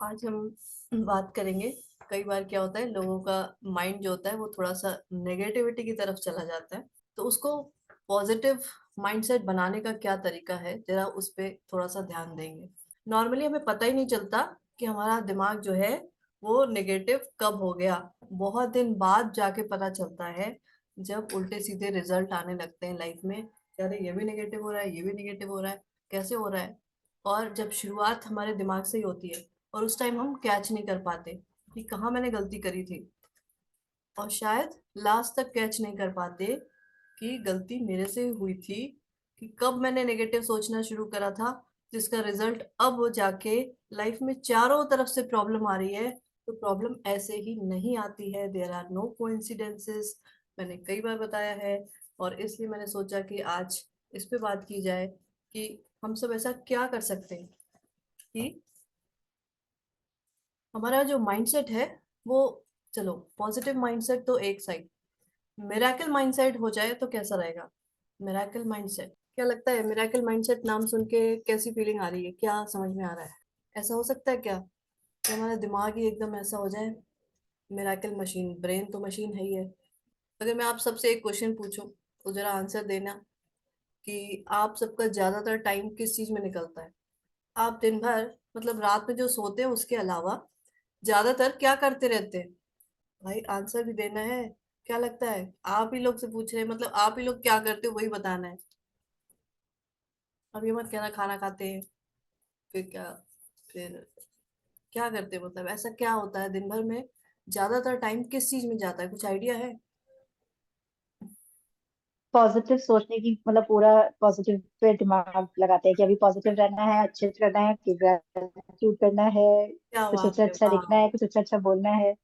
आज हम बात करेंगे। कई बार क्या होता है, लोगों का माइंड जो होता है वो थोड़ा सा नेगेटिविटी की तरफ चला जाता है। तो उसको पॉजिटिव माइंडसेट बनाने का क्या तरीका है, जरा उस पे थोड़ा सा ध्यान देंगे। नॉर्मली हमें पता ही नहीं चलता कि हमारा दिमाग जो है वो नेगेटिव कब हो गया। बहुत दिन बाद जाके पता चलता है, जब उल्टे सीधे रिजल्ट आने लगते हैं लाइफ में कि अरे ये भी नेगेटिव हो रहा है, ये भी नेगेटिव हो रहा है, कैसे हो रहा है। और जब शुरुआत हमारे दिमाग से ही होती है और उस टाइम हम कैच नहीं कर पाते कि कहाँ मैंने गलती करी थी, और शायद लास्ट तक कैच नहीं कर पाते कि गलती मेरे से हुई थी, कि कब मैंने नेगेटिव सोचना शुरू करा था, जिसका रिजल्ट अब वो जाके लाइफ में चारों तरफ से प्रॉब्लम आ रही है। तो प्रॉब्लम ऐसे ही नहीं आती है, देयर आर नो कोइंसिडेंसेस। मैंने कई बार बताया है, और इसलिए मैंने सोचा कि आज इस पे बात की जाए कि हम सब ऐसा क्या कर सकते हैं कि हमारा जो माइंडसेट है वो, चलो पॉजिटिव माइंडसेट तो एक साइड, मिराकल माइंडसेट हो जाए तो कैसा रहेगा। मिराकल माइंडसेट, क्या लगता है? मिराकल माइंडसेट नाम सुन के कैसी फीलिंग आ रही है, क्या समझ में आ रहा है? ऐसा हो सकता है क्या कि हमारा दिमाग ही एकदम ऐसा हो जाए? मिराकल मशीन, ब्रेन तो मशीन है ही है। अगर मैं आप सबसे एक क्वेश्चन पूछूं तो जरा आंसर देना कि आप सबका ज्यादातर टाइम किस चीज में निकलता है। आप दिन भर, मतलब रात में जो सोते हैं उसके अलावा ज्यादातर क्या करते रहते हैं? भाई आंसर भी देना है। क्या लगता है? आप ही लोग से पूछ रहे हैं, मतलब आप ही लोग क्या करते हो वही बताना है। अब ये मत कहना खाना खाते हैं फिर क्या, फिर क्या करते हैं, मतलब ऐसा क्या होता है दिन भर में, ज्यादातर टाइम किस चीज में जाता है, कुछ आइडिया है? पॉजिटिव सोचने की मतलब पूरा पॉजिटिव पे दिमाग लगाते हैं कि अभी पॉजिटिव रहना है, अच्छे से रहना है, कि ग्रेटिट्यूड करना है, क्या कुछ बात अच्छा है, अच्छा लिखना वाह! है, कुछ अच्छा अच्छा बोलना है।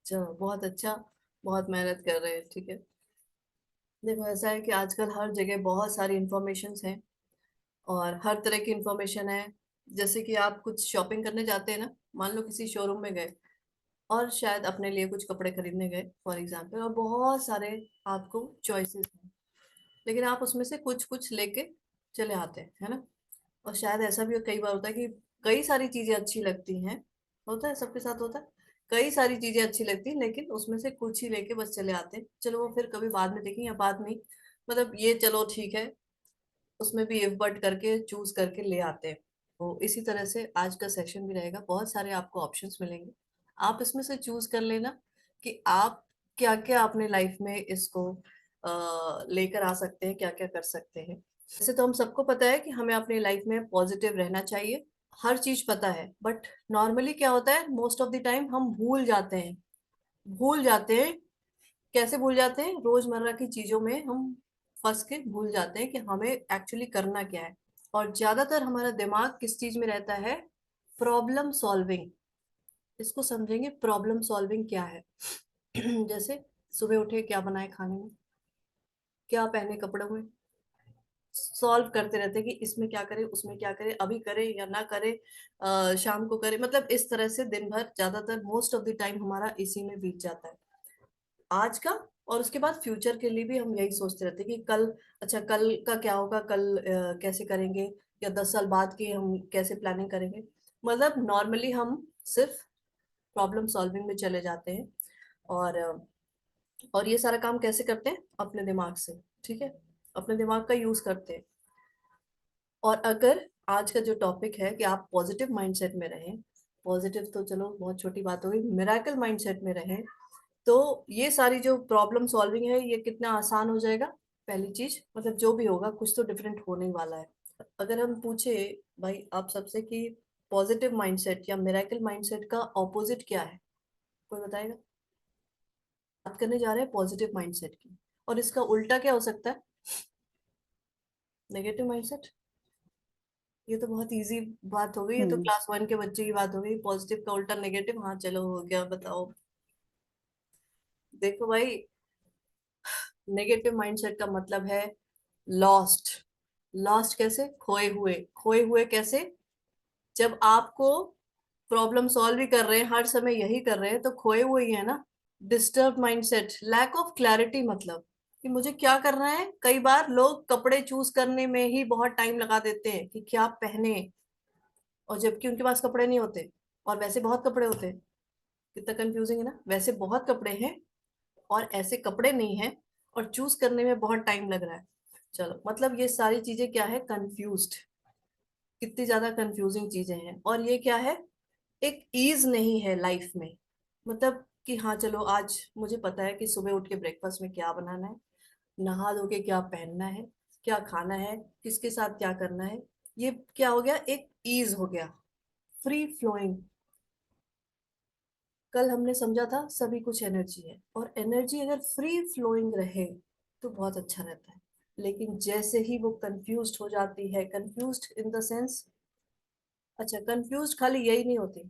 चलो बहुत अच्छा, बहुत मेहनत कर रहे हैं, ठीक है। देखो ऐसा है कि आजकल हर जगह बहुत सारी इंफॉर्मेशन हैं, और हर तरह की इंफॉर्मेशन है। जैसे कि आप कुछ शॉपिंग करने जाते हैं ना, मान लो किसी शोरूम में गए और शायद अपने लिए कुछ कपड़े खरीदने गए फॉर एग्जाम्पल, और बहुत सारे आपको चॉइसेस हैं, लेकिन आप उसमें से कुछ कुछ लेके चले आते हैं, है ना। और शायद ऐसा भी कई बार होता है कि कई सारी चीजें अच्छी लगती हैं, होता है, सबके साथ होता है। कई सारी चीजें अच्छी लगती हैं लेकिन उसमें से कुछ ही लेके बस चले आते हैं, चलो वो फिर कभी बाद में देखेंगे या बाद में, मतलब ये चलो ठीक है, उसमें भी इफ बट करके चूज करके ले आते हैं। तो इसी तरह से आज का सेशन भी रहेगा, बहुत सारे आपको ऑप्शंस मिलेंगे। आप इसमें से चूज कर लेना कि आप क्या क्या अपने लाइफ में इसको लेकर आ सकते हैं, क्या क्या कर सकते हैं। वैसे तो हम सबको पता है कि हमें अपनी लाइफ में पॉजिटिव रहना चाहिए, हर चीज पता है, बट नॉर्मली क्या होता है, मोस्ट ऑफ द टाइम हम भूल जाते हैं। भूल जाते हैं, कैसे भूल जाते हैं? रोजमर्रा की चीजों में हम फंस के भूल जाते हैं कि हमें एक्चुअली करना क्या है। और ज्यादातर हमारा दिमाग किस चीज में रहता है? Problem solving. इसको समझेंगे, प्रॉब्लम सॉल्विंग क्या है। जैसे सुबह उठे, क्या बनाए खाने में, क्या पहने कपड़ों में, सॉल्व करते रहते हैं कि इसमें क्या करें, उसमें क्या करें, अभी करें या ना करें, शाम को करें, मतलब इस तरह से दिन भर ज्यादातर मोस्ट ऑफ द टाइम हमारा इसी में बीत जाता है, आज का। और उसके बाद फ्यूचर के लिए भी हम यही सोचते रहते हैं कि कल, अच्छा कल का क्या होगा, कल कैसे करेंगे, या 10 साल बाद की हम कैसे प्लानिंग करेंगे। मतलब नॉर्मली हम सिर्फ प्रॉब्लम सॉल्विंग में चले जाते हैं। और और ये सारा काम कैसे करते हैं? अपने दिमाग से, ठीक है, अपने दिमाग का यूज करते हैं। और अगर आज का जो टॉपिक है कि आप पॉजिटिव माइंडसेट में रहें, पॉजिटिव तो चलो बहुत छोटी बात हो गई, मिराकल माइंडसेट में रहें, तो ये सारी जो प्रॉब्लम सॉल्विंग है ये कितना आसान हो जाएगा। पहली चीज, मतलब जो भी होगा कुछ तो डिफरेंट होने ही वाला है। अगर हम पूछे भाई आप सबसे कि पॉजिटिव माइंडसेट या मिराकल माइंडसेट का ऑपोजिट क्या है, कोई बताएगा? बात करने जा रहे हैं पॉजिटिव माइंडसेट की, और इसका उल्टा क्या हो सकता है? Negative mindset. ये तो बहुत इजी बात हो गई, ये तो हम्म। क्लास 1 के बच्चे की बात हो गई, पॉजिटिव का उल्टा नेगेटिव, हाँ चलो हो गया, बताओ। देखो भाई, नेगेटिव माइंडसेट का मतलब है लॉस्ट। लॉस्ट कैसे? खोए हुए। खोए हुए कैसे? जब आपको प्रॉब्लम सॉल्व ही कर रहे हैं, हर समय यही कर रहे हैं, तो खोए हुए ही है ना। Disturb mindset, lack of clarity, मतलब कि मुझे क्या करना है। कई बार लोग कपड़े चूज करने में ही बहुत टाइम लगा देते हैं कि क्या पहने, और जबकि उनके पास कपड़े नहीं होते। और वैसे बहुत कपड़े होते हैं। कितना कंफ्यूजिंग है ना, वैसे बहुत कपड़े हैं और ऐसे कपड़े नहीं है, और चूज करने में बहुत टाइम लग रहा है। चलो, मतलब ये सारी चीजें क्या है, कंफ्यूज्ड। कितनी ज्यादा कंफ्यूजिंग चीजें हैं, और ये क्या है, एक ईज नहीं है लाइफ में। मतलब कि हाँ चलो, आज मुझे पता है कि सुबह उठ के ब्रेकफास्ट में क्या बनाना है, नहा धो के क्या पहनना है, क्या खाना है, किसके साथ क्या करना है। ये क्या हो गया, एक ईज हो गया, फ्री फ्लोइंग। कल हमने समझा था सभी कुछ एनर्जी है, और एनर्जी अगर फ्री फ्लोइंग रहे तो बहुत अच्छा रहता है। लेकिन जैसे ही वो कंफ्यूज्ड हो जाती है, कंफ्यूज्ड इन द सेंस, अच्छा कंफ्यूज्ड खाली यही नहीं होती,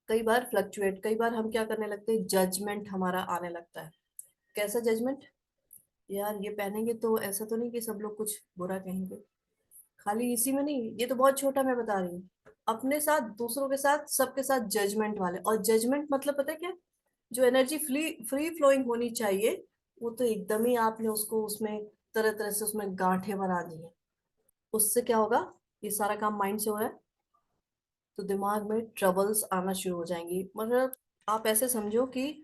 कई बार फ्लक्चुएट, कई बार हम क्या करने लगते हैं, जजमेंट हमारा आने लगता है। कैसा जजमेंट, यार ये पहनेंगे तो ऐसा तो नहीं कि सब लोग कुछ बुरा कहेंगे। खाली इसी में नहीं, ये तो बहुत छोटा मैं बता रही हूँ, अपने साथ, दूसरों के साथ, सबके साथ जजमेंट वाले। और जजमेंट मतलब पता है क्या, जो एनर्जी फ्री फ्री फ्लोइंग होनी चाहिए, वो तो एकदम ही आपने उसको उसमें तरह तरह से उसमें गांठें बना दी है। उससे क्या होगा, ये सारा काम माइंड से हो रहा है, तो दिमाग में ट्रबल्स आना शुरू हो जाएंगी। मतलब आप ऐसे समझो कि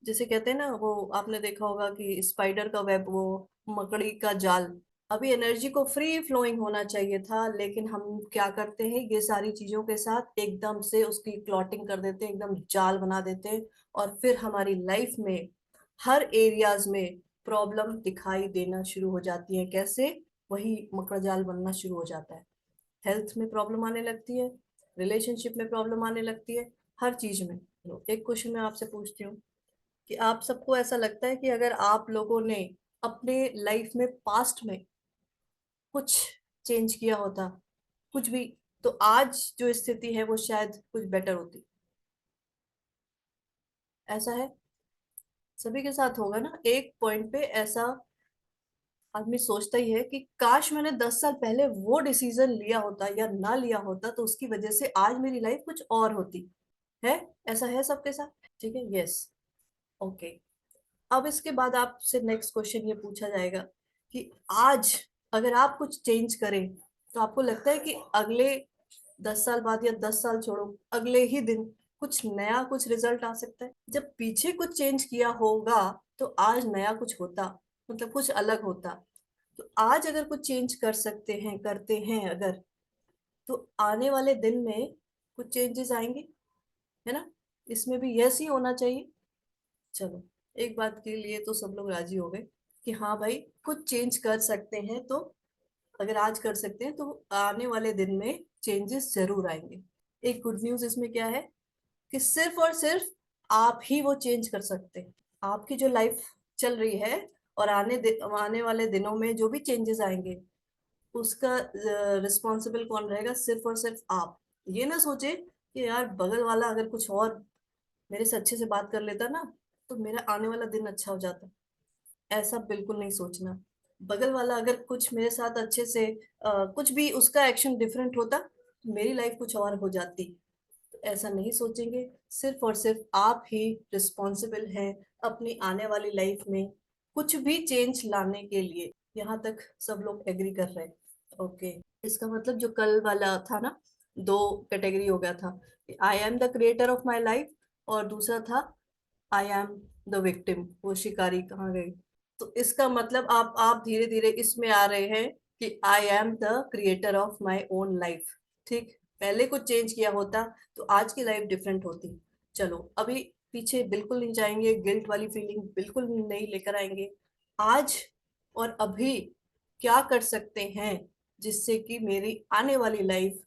जैसे कहते हैं ना, वो आपने देखा होगा कि स्पाइडर का वेब, वो मकड़ी का जाल। अभी एनर्जी को फ्री फ्लोइंग होना चाहिए था, लेकिन हम क्या करते हैं, ये सारी चीजों के साथ एकदम से उसकी क्लॉटिंग कर देते हैं, एकदम जाल बना देते हैं। और फिर हमारी लाइफ में हर एरियाज में प्रॉब्लम दिखाई देना शुरू हो जाती है। कैसे, वही मकड़ा जाल बनना शुरू हो जाता है। हेल्थ में प्रॉब्लम आने लगती है, रिलेशनशिप में प्रॉब्लम आने लगती है, हर चीज में। एक क्वेश्चन मैं आपसे पूछती हूँ कि आप सबको ऐसा लगता है कि अगर आप लोगों ने अपने लाइफ में पास्ट में कुछ चेंज किया होता, कुछ भी, तो आज जो स्थिति है वो शायद कुछ बेटर होती। ऐसा है, सभी के साथ होगा ना, एक पॉइंट पे ऐसा आदमी सोचता ही है कि काश मैंने 10 साल पहले वो डिसीजन लिया होता या ना लिया होता, तो उसकी वजह से आज मेरी लाइफ कुछ और होती। है, ऐसा है सबके साथ। ठीक है, यस, ओके। अब इसके बाद आपसे नेक्स्ट क्वेश्चन ये पूछा जाएगा कि आज अगर आप कुछ चेंज करें, तो आपको लगता है कि अगले 10 साल बाद, या 10 साल छोड़ो, अगले ही दिन कुछ नया, कुछ रिजल्ट आ सकता है। जब पीछे कुछ चेंज किया होगा तो आज नया कुछ होता, मतलब कुछ अलग होता। तो आज अगर कुछ चेंज कर सकते हैं, करते हैं अगर, तो आने वाले दिन में कुछ चेंजेस आएंगे, है ना। इसमें भी यस ही होना चाहिए। चलो, एक बात के लिए तो सब लोग राजी हो गए कि हाँ भाई, कुछ चेंज कर सकते हैं, तो अगर आज कर सकते हैं तो आने वाले दिन में चेंजेस जरूर आएंगे। एक गुड न्यूज इसमें क्या है, कि सिर्फ और सिर्फ आप ही वो चेंज कर सकते हैं। आपकी जो लाइफ चल रही है, और आने वाले दिनों में जो भी चेंजेस आएंगे, उसका रिस्पॉन्सिबल कौन रहेगा, सिर्फ और सिर्फ आप। ये ना सोचे कि यार बगल वाला अगर कुछ और मेरे से अच्छे से बात कर लेता ना, तो मेरा आने वाला दिन अच्छा हो जाता। ऐसा बिल्कुल नहीं सोचना। बगल वाला अगर कुछ मेरे साथ अच्छे से कुछ भी उसका एक्शन डिफरेंट होता, तो मेरी लाइफ कुछ और हो जाती। तो ऐसा नहीं सोचेंगे, सिर्फ और सिर्फ आप ही रिस्पॉन्सिबल हैं अपनी आने वाली लाइफ में कुछ भी चेंज लाने के लिए। यहाँ तक सब लोग एग्री कर रहे हैं, ओके। इसका मतलब जो कल वाला था ना, दो कैटेगरी हो गया था, I am the creator of my life, और दूसरा था आई एम द विक्टिम, वो शिकारी कहाँ गई। तो इसका मतलब आप धीरे धीरे इसमें आ रहे हैं कि I am the creator of my own life. ठीक, पहले कुछ चेंज किया होता तो आज की लाइफ डिफरेंट होती। चलो, अभी पीछे बिल्कुल नहीं जाएंगे, गिल्ट वाली फीलिंग बिल्कुल नहीं लेकर आएंगे। आज और अभी क्या कर सकते हैं जिससे कि मेरी आने वाली लाइफ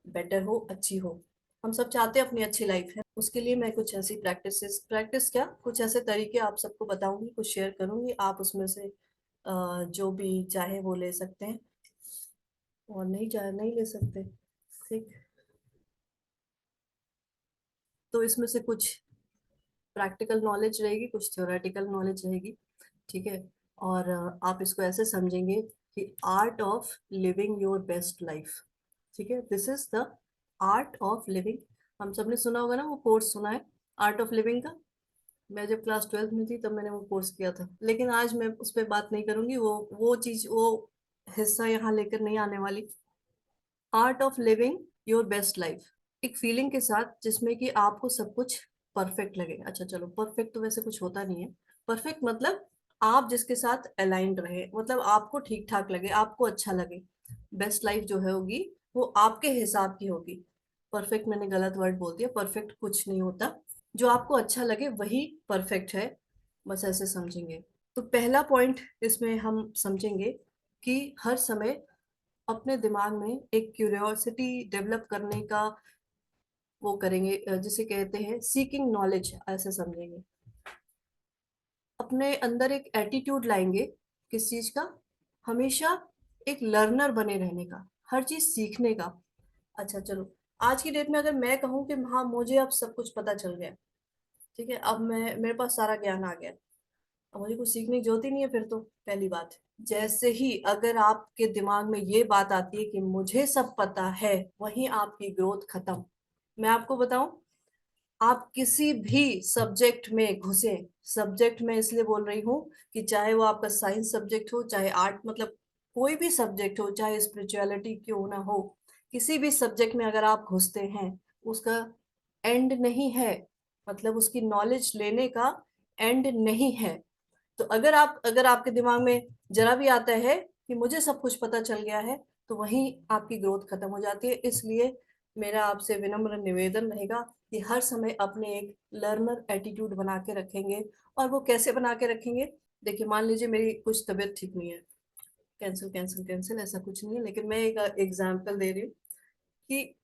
बेटर हो, अच्छी हो। हम सब चाहते हैं अपनी अच्छी लाइफ है, उसके लिए मैं कुछ ऐसी प्रैक्टिस क्या, कुछ ऐसे तरीके आप सबको बताऊंगी, कुछ शेयर करूंगी, आप उसमें से जो भी चाहे वो ले सकते हैं, और नहीं चाहे नहीं ले सकते। ठीक, तो इसमें से कुछ प्रैक्टिकल नॉलेज रहेगी, कुछ थ्योरेटिकल नॉलेज रहेगी। ठीक है, और आप इसको ऐसे समझेंगे कि art of living your best life. ठीक है, this is the art of living. हम सबने सुना होगा ना, वो कोर्स सुना है, आर्ट ऑफ लिविंग का। मैं जब क्लास 12th में थी तब मैंने वो कोर्स किया था, लेकिन आज मैं उस पर बात नहीं करूंगी, वो चीज, वो हिस्सा यहाँ लेकर नहीं आने वाली। Art of living your best life, एक फीलिंग के साथ जिसमें कि आपको सब कुछ परफेक्ट लगे। अच्छा चलो, परफेक्ट तो वैसे कुछ होता नहीं है। परफेक्ट मतलब आप जिसके साथ अलाइंड रहे, मतलब आपको ठीक ठाक लगे, आपको अच्छा लगे। बेस्ट लाइफ जो है होगी वो आपके हिसाब की होगी। परफेक्ट मैंने गलत वर्ड बोल दिया, परफेक्ट कुछ नहीं होता। जो आपको अच्छा लगे वही परफेक्ट है, बस ऐसे समझेंगे। तो पहला पॉइंट इसमें हम समझेंगे कि हर समय अपने दिमाग में एक क्यूरियोसिटी डेवलप करने का वो करेंगे, जिसे कहते हैं सीकिंग नॉलेज, ऐसे समझेंगे। अपने अंदर एक एटीट्यूड लाएंगे, किस चीज का? हमेशा एक लर्नर बने रहने का, हर चीज सीखने का। अच्छा चलो, आज की डेट में अगर मैं कहूँ कि हाँ मुझे अब सब कुछ पता चल गया, ठीक है, अब मैं मेरे पास सारा ज्ञान आ गया, अब मुझे कुछ सीखने की जरूरत ही नहीं है फिर तो। पहली बात, जैसे ही अगर आपके दिमाग में ये बात आती है कि मुझे सब पता है, वहीं आपकी ग्रोथ खत्म। मैं आपको बताऊं, आप किसी भी सब्जेक्ट में घुसे, सब्जेक्ट में इसलिए बोल रही हूँ कि चाहे वो आपका साइंस सब्जेक्ट हो, चाहे आर्ट, मतलब कोई भी सब्जेक्ट हो, चाहे स्पिरिचुअलिटी क्यों ना हो, किसी भी सब्जेक्ट में अगर आप घुसते हैं, उसका एंड नहीं है। मतलब उसकी नॉलेज लेने का एंड नहीं है। तो अगर आपके दिमाग में जरा भी आता है कि मुझे सब कुछ पता चल गया है, तो वहीं आपकी ग्रोथ खत्म हो जाती है। इसलिए मेरा आपसे विनम्र निवेदन रहेगा कि हर समय अपने एक लर्नर एटीट्यूड बना के रखेंगे। और वो कैसे बना के रखेंगे? देखिए, मान लीजिए मेरी कुछ तबीयत ठीक नहीं है, कैंसिल कैंसिल कैंसिल, ऐसा कुछ नहीं है, लेकिन मैं एक एग्जाम्पल दे रही हूँ कि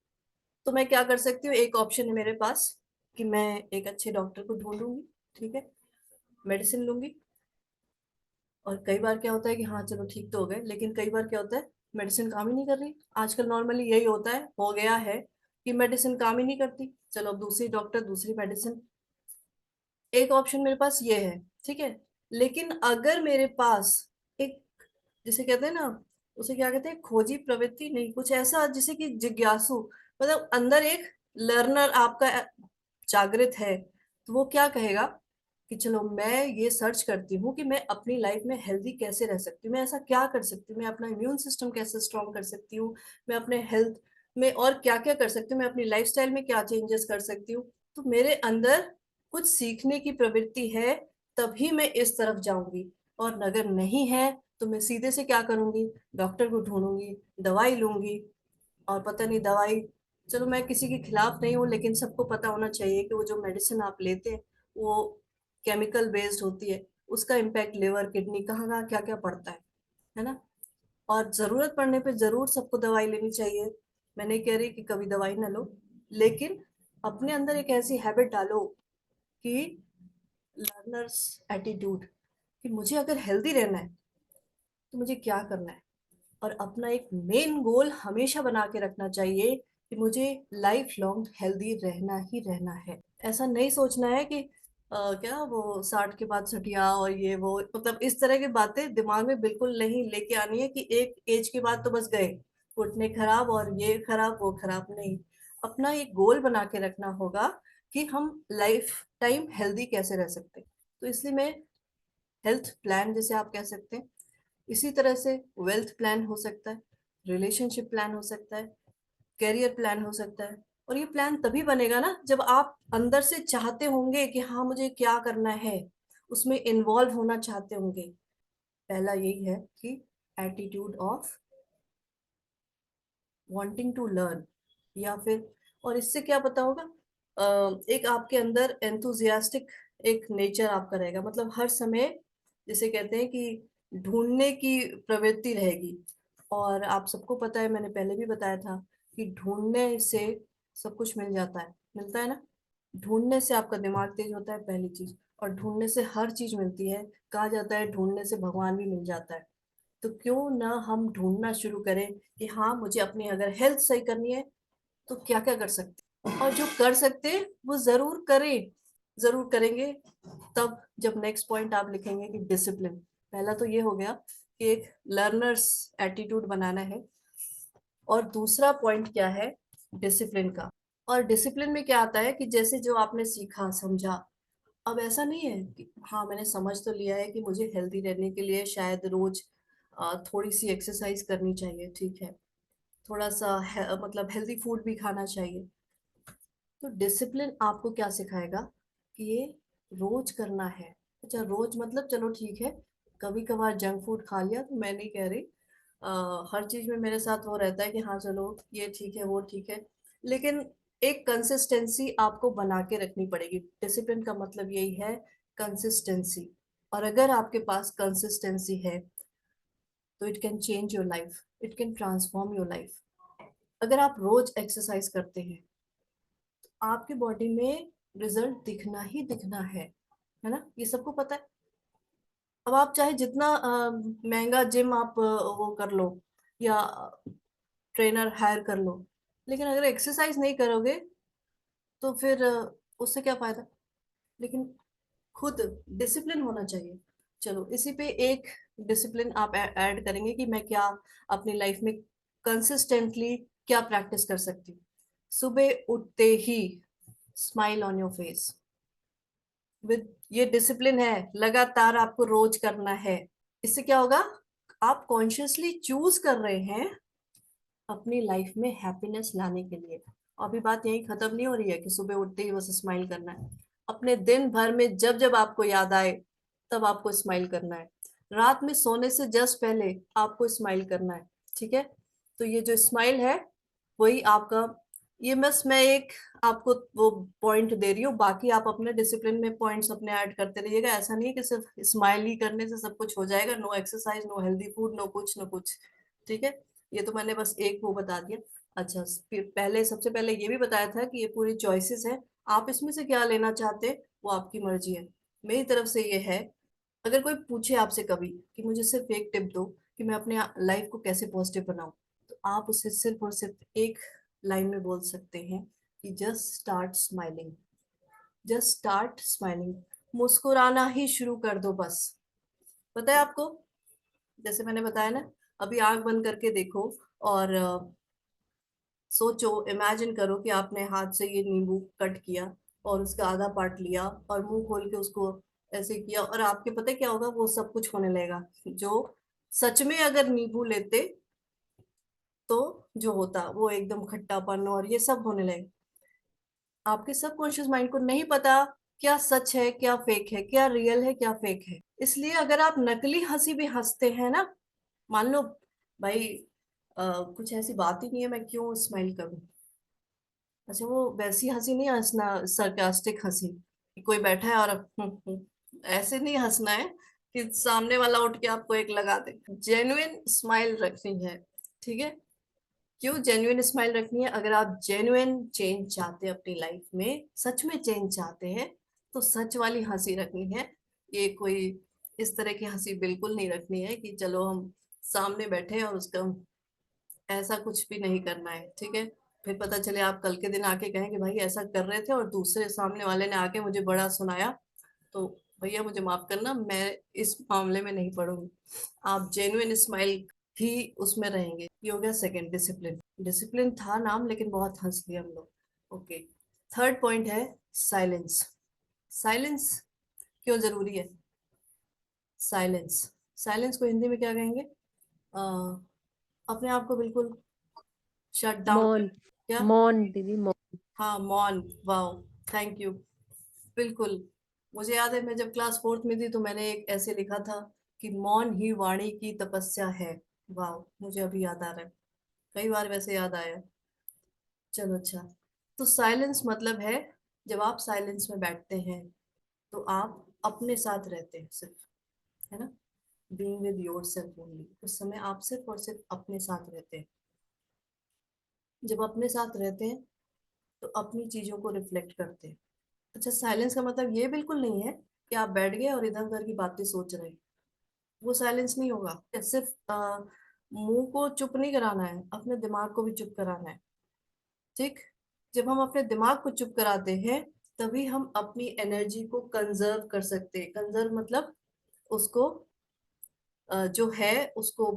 तो मैं क्या कर सकती हूँ। एक ऑप्शन है मेरे पास कि मैं एक अच्छे डॉक्टर को ढूंढूंगी, ठीक है, मेडिसिन लूंगी। और कई बार क्या होता है कि हाँ चलो ठीक तो हो गए, लेकिन कई बार क्या होता है, मेडिसिन काम ही नहीं कर रही। आजकल नॉर्मली यही होता है, हो गया है कि मेडिसिन काम ही नहीं करती, चलो अब दूसरी डॉक्टर, दूसरी मेडिसिन। एक ऑप्शन मेरे पास ये है, ठीक है। लेकिन अगर मेरे पास एक, जिसे कहते हैं ना, उसे क्या कहते हैं, खोजी प्रवृत्ति नहीं, कुछ ऐसा जिसे कि जिज्ञासु, मतलब अंदर एक लर्नर आपका जागृत है, तो वो क्या कहेगा कि चलो मैं ये सर्च करती हूँ कि मैं अपनी लाइफ में हेल्दी कैसे रह सकती हूँ, मैं ऐसा क्या कर सकती हूँ, मैं अपना इम्यून सिस्टम कैसे स्ट्रॉन्ग कर सकती हूँ, मैं अपने हेल्थ में और क्या क्या कर सकती हूँ, मैं अपनी लाइफस्टाइल में क्या चेंजेस कर सकती हूँ। तो मेरे अंदर कुछ सीखने की प्रवृत्ति है, तभी मैं इस तरफ जाऊंगी। और अगर नहीं है तो मैं सीधे से क्या करूंगी, डॉक्टर को ढूंढूंगी, दवाई लूंगी। और पता नहीं दवाई, चलो मैं किसी के खिलाफ नहीं हूँ, लेकिन सबको पता होना चाहिए कि वो जो मेडिसिन आप लेते हैं वो केमिकल बेस्ड होती है, उसका इम्पैक्ट लिवर, किडनी, कहाँ कहाँ क्या क्या पड़ता है ना। और जरूरत पड़ने पे जरूर सबको दवाई लेनी चाहिए, मैं नहीं कह रही कि कभी दवाई ना लो, लेकिन अपने अंदर एक ऐसी हैबिट डालो कि लर्नर्स एटीट्यूड, कि मुझे अगर हेल्दी रहना है तो मुझे क्या करना है। और अपना एक मेन गोल हमेशा बना के रखना चाहिए कि मुझे लाइफ लॉन्ग हेल्दी रहना ही रहना है। ऐसा नहीं सोचना है कि क्या वो 60 के बाद सठिया और ये वो, मतलब इस तरह की बातें दिमाग में बिल्कुल नहीं लेके आनी है कि एक एज के बाद तो बस गए, घुटने खराब और ये खराब वो खराब, नहीं। अपना एक गोल बना के रखना होगा कि हम लाइफ टाइम हेल्दी कैसे रह सकते हैं। तो इसलिए मैं हेल्थ प्लान जैसे आप कह सकते हैं, इसी तरह से वेल्थ प्लान हो सकता है, रिलेशनशिप प्लान हो सकता है, करियर प्लान हो सकता है। और ये प्लान तभी बनेगा ना जब आप अंदर से चाहते होंगे कि हाँ मुझे क्या करना है, उसमें इन्वॉल्व होना चाहते होंगे। पहला यही है कि attitude of wanting to learn, या फिर, और इससे क्या पता होगा, एक आपके अंदर एंथुजियास्टिक एक नेचर आपका रहेगा, मतलब हर समय जिसे कहते हैं कि ढूंढने की प्रवृत्ति रहेगी। और आप सबको पता है, मैंने पहले भी बताया था कि ढूंढने से सब कुछ मिल जाता है, मिलता है ना। ढूंढने से आपका दिमाग तेज होता है, पहली चीज। और ढूंढने से हर चीज मिलती है, कहा जाता है ढूंढने से भगवान भी मिल जाता है। तो क्यों ना हम ढूंढना शुरू करें कि हाँ मुझे अपनी अगर हेल्थ सही करनी है तो क्या क्या कर सकते हैं, और जो कर सकते हैं वो जरूर करें, जरूर करेंगे। तब जब नेक्स्ट पॉइंट आप लिखेंगे कि डिसिप्लिन, पहला तो ये हो गया कि एक लर्नर्स एटीट्यूड बनाना है। और दूसरा पॉइंट क्या है, डिसिप्लिन का। और डिसिप्लिन में क्या आता है कि जैसे जो आपने सीखा समझा, अब ऐसा नहीं है कि हाँ मैंने समझ तो लिया है कि मुझे हेल्दी रहने के लिए शायद रोज थोड़ी सी एक्सरसाइज करनी चाहिए, ठीक है, थोड़ा सा मतलब हेल्दी फूड भी खाना चाहिए। तो डिसिप्लिन आपको क्या सिखाएगा कि ये रोज करना है। अच्छा रोज मतलब चलो ठीक है, कभी कभार जंक फूड खा लिया तो मैं नहीं कह रही हर चीज में मेरे साथ वो रहता है कि हाँ चलो ये ठीक है वो ठीक है, लेकिन एक कंसिस्टेंसी आपको बना के रखनी पड़ेगी। डिसिप्लिन का मतलब यही है, कंसिस्टेंसी। और अगर आपके पास कंसिस्टेंसी है तो it can change your life, it can transform your life. अगर आप रोज एक्सरसाइज करते हैं आपकी बॉडी में रिजल्ट दिखना ही दिखना है ना, ये सबको पता है। अब आप चाहे जितना महंगा जिम आप वो कर लो या ट्रेनर हायर कर लो, लेकिन अगर एक्सरसाइज नहीं करोगे तो फिर उससे क्या फायदा। लेकिन खुद डिसिप्लिन होना चाहिए। चलो इसी पे एक डिसिप्लिन आप ऐड करेंगे कि मैं क्या अपनी लाइफ में कंसिस्टेंटली क्या प्रैक्टिस कर सकती हूँ। सुबह उठते ही smile on your face with, ये डिसिप्लिन है, लगातार आपको रोज करना है। इससे क्या होगा, आप कॉन्शियसली चूज कर रहे हैं अपनी लाइफ में हैप्पीनेस लाने के लिए। अभी बात यही खत्म नहीं हो रही है कि सुबह उठते ही बस स्माइल करना है। अपने दिन भर में जब जब आपको याद आए तब आपको स्माइल करना है। रात में सोने से जस्ट पहले आपको स्माइल करना है। ठीक है, तो ये जो स्माइल है वही आपका, ये बस मैं एक आपको वो पॉइंट दे रही हूँ, बाकी आप अपने डिसिप्लिन में पॉइंट्स अपने ऐड करते रहिएगा। ऐसा नहीं है कि सिर्फ स्माइल ही करने से सब कुछ हो जाएगा, no exercise no healthy food no कुछ नो कुछ। ठीक है, ये तो मैंने बस एक वो बता दिया। अच्छा फिर पहले सबसे पहले ये भी बताया था कि ये पूरी चॉइसेस है, आप इसमें से क्या लेना चाहते हैं वो आपकी मर्जी है। मेरी तरफ से ये है, अगर कोई पूछे आपसे कभी कि मुझे सिर्फ एक टिप दो कि मैं अपने लाइफ को कैसे पॉजिटिव बनाऊं, तो आप उसे सिर्फ और सिर्फ एक लाइन में बोल सकते हैं कि just start smiling, just start smiling. मुस्कुराना ही शुरू कर दो बस। पता है आपको, जैसे मैंने बताया ना, अभी आंख बंद करके देखो और सोचो, इमेजिन करो कि आपने हाथ से ये नींबू कट किया और उसका आधा पार्ट लिया और मुंह खोल के उसको ऐसे किया, और आपके पता है क्या होगा, वो सब कुछ होने लगेगा जो सच में अगर नींबू लेते तो जो होता वो एकदम खट्टापन और ये सब होने लगे। आपके सबकॉन्शियस माइंड को नहीं पता क्या सच है क्या फेक है, क्या रियल है क्या फेक है। इसलिए अगर आप नकली हंसी भी हंसते हैं ना, मान लो भाई कुछ ऐसी बात ही नहीं है मैं क्यों स्माइल करूं, अच्छा वो वैसी हंसी नहीं हंसना, सरकास्टिक हंसी कि कोई बैठा है और ऐसे नहीं हंसना है कि सामने वाला उठ के आपको एक लगा दे। जेन्युइन स्माइल रखनी है। ठीक है, क्यों जेन्युइन स्माइल रखनी है, अगर आप जेन्युइन चेंज चाहते हैं अपनी लाइफ में, सच में चेंज चाहते हैं, तो सच वाली हंसी रखनी है। ये कोई इस तरह की हंसी बिल्कुल नहीं रखनी है कि चलो हम सामने बैठे हैं और उसका ऐसा कुछ भी नहीं करना है। ठीक है, फिर पता चले आप कल के दिन आके कहें कि भाई ऐसा कर रहे थे और दूसरे सामने वाले ने आके मुझे बड़ा सुनाया, तो भैया मुझे माफ करना, मैं इस मामले में नहीं पढ़ूंगी। आप जेन्युइन स्माइल ही उसमें रहेंगे। ये हो गया सेकंड, डिसिप्लिन। डिसिप्लिन था नाम लेकिन बहुत हंस लिया हम लोग। ओके, थर्ड पॉइंट है साइलेंस। साइलेंस क्यों जरूरी है। साइलेंस, साइलेंस को हिंदी में क्या कहेंगे, अ, अपने आप को बिल्कुल शट डाउन कर, मौन। क्या। मौन दीदी, मौन। हाँ मौन, वाओ, थैंक यू। बिल्कुल, मुझे याद है मैं जब क्लास फोर्थ में थी तो मैंने एक ऐसे लिखा था कि मौन ही वाणी की तपस्या है। वाह, मुझे अभी याद आ रहा है, कई बार वैसे याद आया। चलो अच्छा, तो साइलेंस मतलब है जब आप साइलेंस में बैठते हैं तो आप अपने साथ रहते हैं सिर्फ, है ना, being with your self only. उस समय आप सिर्फ और सिर्फ अपने साथ रहते हैं। जब अपने साथ रहते हैं तो अपनी चीजों को रिफ्लेक्ट करते हैं। अच्छा साइलेंस का मतलब ये बिल्कुल नहीं है कि आप बैठ गए और इधर उधर की बातें सोच रहे हैं, वो साइलेंस नहीं होगा। सिर्फ मुंह को चुप नहीं कराना है, अपने दिमाग को भी चुप कराना है। ठीक, जब हम अपने दिमाग को चुप कराते हैं तभी हम अपनी एनर्जी को कंजर्व कर सकते हैं। कंजर्व मतलब उसको जो है उसको,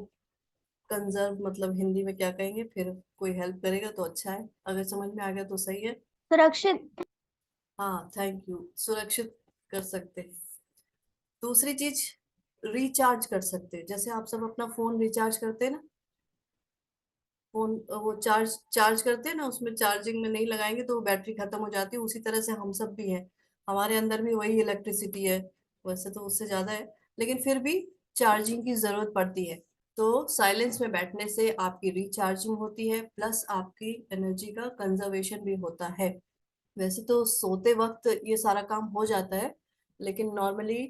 कंजर्व मतलब हिंदी में क्या कहेंगे, फिर कोई हेल्प करेगा तो अच्छा है, अगर समझ में आ गया तो सही है। सुरक्षित। हाँ थैंक यू, सुरक्षित कर सकते हैं। दूसरी चीज, रिचार्ज कर सकते हैं, जैसे आप सब अपना फोन रिचार्ज करते हैं ना, फोन वो चार्ज चार्ज करते हैं ना, उसमें चार्जिंग में नहीं लगाएंगे तो बैटरी खत्म हो जाती है। उसी तरह से हम सब भी हैं, हमारे अंदर भी वही इलेक्ट्रिसिटी है। वैसे तो उससे ज्यादा है, लेकिन फिर भी चार्जिंग की जरूरत पड़ती है। तो साइलेंस में बैठने से आपकी रिचार्जिंग होती है, प्लस आपकी एनर्जी का कंजर्वेशन भी होता है। वैसे तो सोते वक्त ये सारा काम हो जाता है, लेकिन नॉर्मली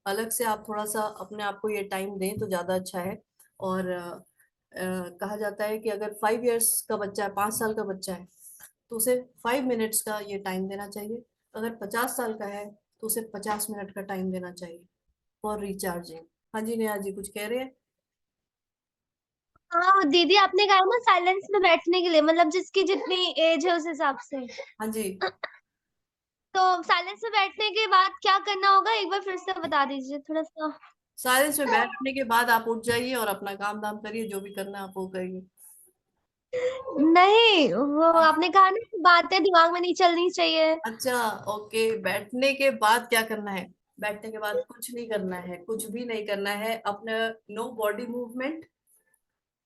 अलग से आप थोड़ा सा अपने आप को ये टाइम दें तो ज्यादा अच्छा है। और कहा जाता है कि अगर 5 इयर्स का बच्चा है, 5 साल का बच्चा है, तो उसे 5 मिनट्स का ये टाइम देना चाहिए। अगर 50 साल का है तो उसे 50 मिनट का टाइम देना चाहिए फॉर रिचार्जिंग। हाँ जी, नेहा जी कुछ कह रहे हैं? हाँ दीदी, आपने कहा ना साइलेंस में बैठने के लिए, मतलब जिसकी जितनी एज है उस हिसाब से। हाँ जी। तो साइलेंस में बैठने के बाद क्या करना होगा, एक बार फिर से बता दीजिए थोड़ा सा। साइलेंस में बैठने के बाद आप उठ जाइए और अपना काम धाम करिए, जो भी करना है आप वो करिए। नहीं, वो आपने कहा ना कि बातें दिमाग में नहीं चलनी चाहिए। अच्छा, ओके। बैठने के बाद क्या करना है? बैठने के बाद कुछ नहीं करना है, कुछ भी नहीं करना है अपना। नो बॉडी मूवमेंट,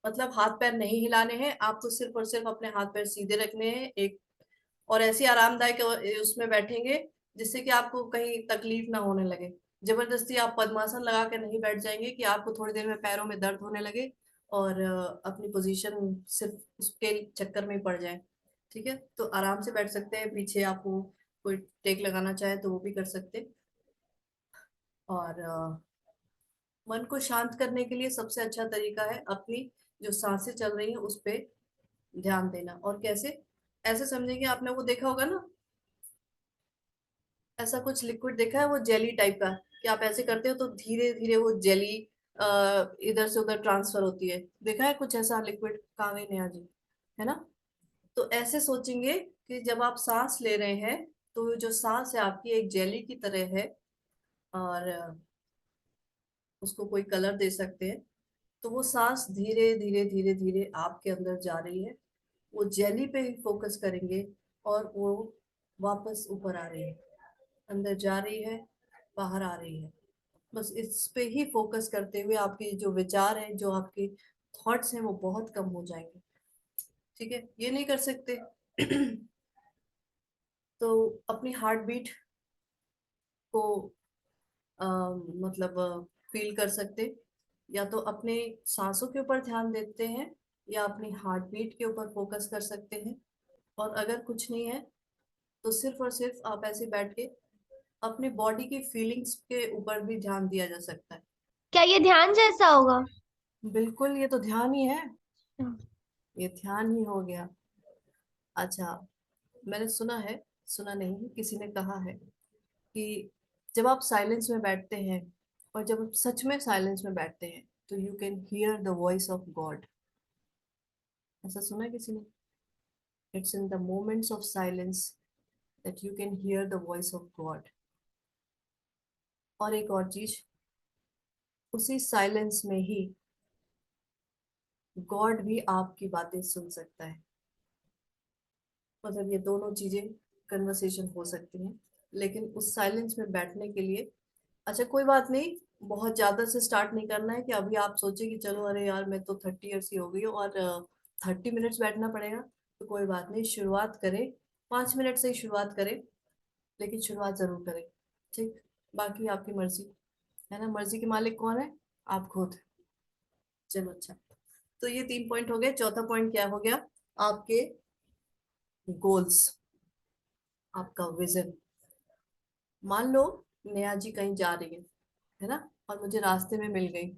मतलब हाथ पैर नहीं हिलाने हैं आपको, सिर्फ और सिर्फ अपने हाथ पैर सीधे रखने हैं एक। और ऐसी आरामदायक उसमें बैठेंगे जिससे कि आपको कहीं तकलीफ ना होने लगे। जबरदस्ती आप पद्मासन लगा के नहीं बैठ जाएंगे कि आपको थोड़ी देर में पैरों में दर्द होने लगे और अपनी पोजीशन सिर्फ उसके चक्कर में ही पड़ जाए। ठीक है, तो आराम से बैठ सकते हैं। पीछे आपको कोई टेक लगाना चाहे तो वो भी कर सकते हैं। और मन को शांत करने के लिए सबसे अच्छा तरीका है अपनी जो सांसें चल रही हैं उस पे ध्यान देना। और कैसे? ऐसे समझेंगे, आपने वो देखा होगा ना, ऐसा कुछ लिक्विड देखा है वो जेली टाइप का, कि आप ऐसे करते हो तो धीरे धीरे वो जेली इधर से उधर ट्रांसफर होती है। देखा है कुछ ऐसा लिक्विड? कहाँ गई नेहा जी? है ना? तो ऐसे सोचेंगे कि जब आप सांस ले रहे हैं तो जो सांस है आपकी एक जेली की तरह है। और उसको कोई कलर दे सकते हैं। तो वो सांस धीरे धीरे धीरे धीरे आपके अंदर जा रही है, वो जेली पे ही फोकस करेंगे और वो वापस ऊपर आ रही है, अंदर जा रही है, बाहर आ रही है। बस इस पे ही फोकस करते हुए आपके जो विचार हैं, जो आपके थॉट्स हैं, वो बहुत कम हो जाएंगे। ठीक है, ये नहीं कर सकते तो अपनी हार्ट बीट को मतलब फील कर सकते, या तो अपने सांसों के ऊपर ध्यान देते हैं या अपनी हार्ट बीट के ऊपर फोकस कर सकते हैं। और अगर कुछ नहीं है तो सिर्फ और सिर्फ आप ऐसे बैठ के अपनी बॉडी की फीलिंग्स के ऊपर भी ध्यान दिया जा सकता है। क्या ये ध्यान जैसा होगा? बिल्कुल, ये तो ध्यान ही है, अच्छा। ये ध्यान ही हो गया। अच्छा, मैंने सुना है, सुना नहीं, किसी ने कहा है कि जब आप साइलेंस में बैठते हैं और जब आप सच में साइलेंस में बैठते हैं तो you can hear the voice of God. ऐसा सुना है किसी ने? It's in the moments of silence that you can hear the voice of God. और एक और चीज, उसी साइलेंस में ही गॉड भी आपकी बातें सुन सकता है। मतलब ये दोनों चीजें कन्वर्सेशन हो सकती हैं, लेकिन उस साइलेंस में बैठने के लिए, अच्छा कोई बात नहीं, बहुत ज्यादा से स्टार्ट नहीं करना है कि अभी आप सोचे कि चलो अरे यार मैं तो 30 ईयर्स की हो गई हूँ और 30 मिनट्स बैठना पड़ेगा। तो कोई बात नहीं, शुरुआत करें, 5 मिनट से ही शुरुआत करें, लेकिन शुरुआत जरूर करें। ठीक, बाकी आपकी मर्जी, है ना? मर्जी के मालिक कौन है? आप खुद। चलो अच्छा, तो ये 3 पॉइंट हो गए। चौथा पॉइंट क्या हो गया? आपके गोल्स, आपका विजन। मान लो नेहा जी कहीं जा रही है ना, और मुझे रास्ते में मिल गई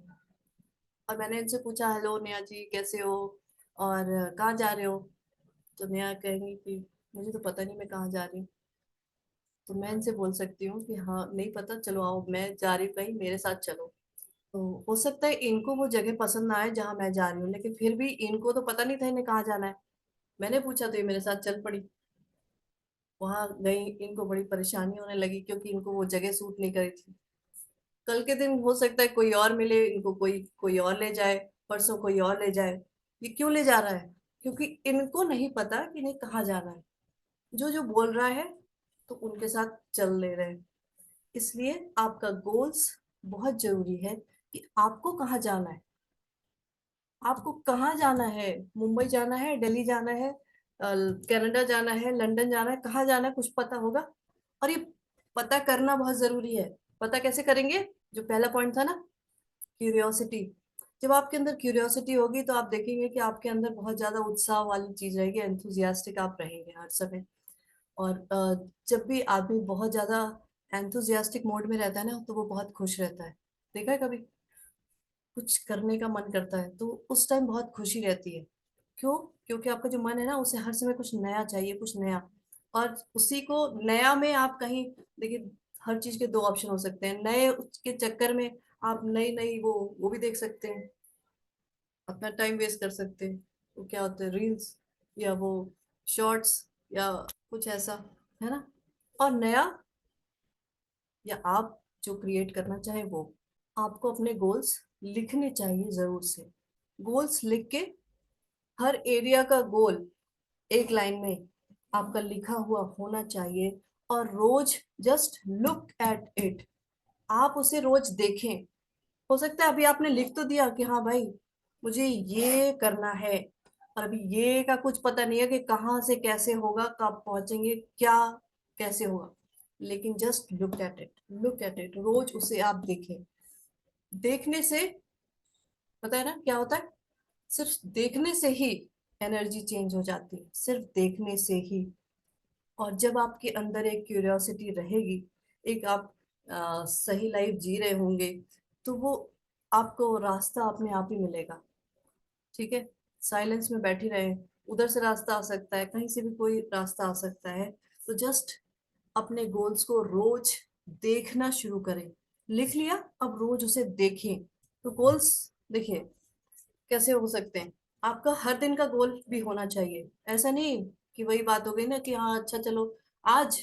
और मैंने इनसे पूछा, हेलो नेहा जी कैसे हो और कहाँ जा रहे हो? तो नेहा कहेंगी कि मुझे तो पता नहीं मैं कहाँ जा रही हूँ। तो मैं इनसे बोल सकती हूँ कि हाँ नहीं पता, चलो आओ, मैं जा रही हूँ कहीं, मेरे साथ चलो। तो हो सकता है इनको वो जगह पसंद ना आए जहाँ मैं जा रही हूँ, लेकिन फिर भी इनको तो पता नहीं था इन्हें कहाँ जाना है। मैंने पूछा तो ये मेरे साथ चल पड़ी। वहां गई, इनको बड़ी परेशानी होने लगी क्योंकि इनको वो जगह सूट नहीं करी थी। कल के दिन हो सकता है कोई और मिले इनको, कोई कोई और ले जाए, परसों कोई और ले जाए। ये क्यों ले जा रहा है? क्योंकि इनको नहीं पता कि इन्हें कहाँ जाना है। जो जो बोल रहा है तो उनके साथ चल ले रहे हैं। इसलिए आपका गोल्स बहुत जरूरी है कि आपको कहाँ जाना है। आपको कहाँ जाना है, मुंबई जाना है, दिल्ली जाना है, कनाडा जाना है, लंदन जाना है, कहाँ जाना है, कुछ पता होगा। और ये पता करना बहुत जरूरी है। पता कैसे करेंगे? जो पहला पॉइंट था ना, क्यूरियोसिटी। जब आपके अंदर क्यूरियोसिटी होगी तो आप देखेंगे कि आपके अंदर बहुत ज्यादा उत्साह वाली चीज रहेगी, एंथुजियास्टिक आप रहेंगे हर समय। और जब भी आदमी बहुत ज्यादा एंथुजियास्टिक मोड में रहता है ना, तो वो बहुत खुश रहता है। देखा है कभी? कुछ करने का मन करता है तो उस टाइम बहुत खुशी रहती है। क्यों? क्योंकि आपका जो मन है ना, उसे हर समय कुछ नया चाहिए, कुछ नया। और उसी को नया में आप कहीं, देखिए, हर चीज के दो ऑप्शन हो सकते हैं। नए के चक्कर में आप नई नई वो भी देख सकते हैं, अपना टाइम वेस्ट कर सकते हैं। वो क्या होते हैं, रील्स या वो शॉर्ट्स या कुछ ऐसा, है ना। और नया, या आप जो क्रिएट करना चाहे वो, आपको अपने गोल्स लिखने चाहिए जरूर से। गोल्स लिख के, हर एरिया का गोल एक लाइन में आपका लिखा हुआ होना चाहिए। और रोज जस्ट लुक एट इट, आप उसे रोज देखें। हो सकता है अभी आपने लिख तो दिया कि हाँ भाई, मुझे ये करना है, और अभी ये का कुछ पता नहीं है कि कहाँ से कैसे होगा, कब पहुंचेंगे, क्या कैसे होगा। लेकिन just look at it, look at it, रोज उसे आप देखें। देखने से, पता है ना क्या होता है? सिर्फ देखने से ही एनर्जी चेंज हो जाती है, सिर्फ देखने से ही। और जब आपके अंदर एक क्यूरियोसिटी रहेगी, एक आप सही लाइफ जी रहे होंगे, तो वो आपको रास्ता अपने आप ही मिलेगा। ठीक है? साइलेंस में बैठी रहे, उधर से रास्ता आ सकता है, कहीं से भी कोई रास्ता आ सकता है। तो जस्ट अपने गोल्स को रोज देखना शुरू करें। लिख लिया, अब रोज उसे देखें। तो गोल्स, देखिए, कैसे हो सकते हैं। आपका हर दिन का गोल भी होना चाहिए। ऐसा नहीं कि वही बात हो गई ना कि हाँ अच्छा चलो, आज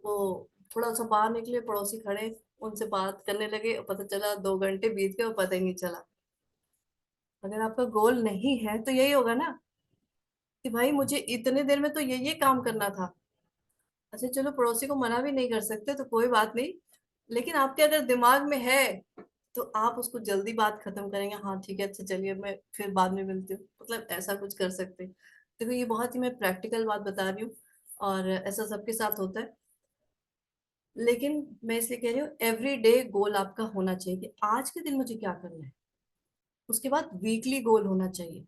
वो थोड़ा सा बाहर निकले, पड़ोसी खड़े, उनसे बात करने लगे, और पता चला 2 घंटे बीत गए और पता ही नहीं चला। अगर आपका गोल नहीं है तो यही होगा ना, कि भाई मुझे इतने देर में तो ये काम करना था। अच्छा चलो, पड़ोसी को मना भी नहीं कर सकते तो कोई बात नहीं, लेकिन आपके अगर दिमाग में है तो आप उसको जल्दी बात खत्म करेंगे। हाँ ठीक है, अच्छा चलिए मैं फिर बाद में मिलती हूँ, मतलब ऐसा कुछ कर सकते हैं। देखो, ये बहुत ही मैं प्रैक्टिकल बात बता रही हूँ, और ऐसा सबके साथ होता है। लेकिन मैं इसलिए कह रही हूँ, एवरी डे गोल आपका होना चाहिए कि आज के दिन मुझे क्या करना है। उसके बाद वीकली गोल होना चाहिए,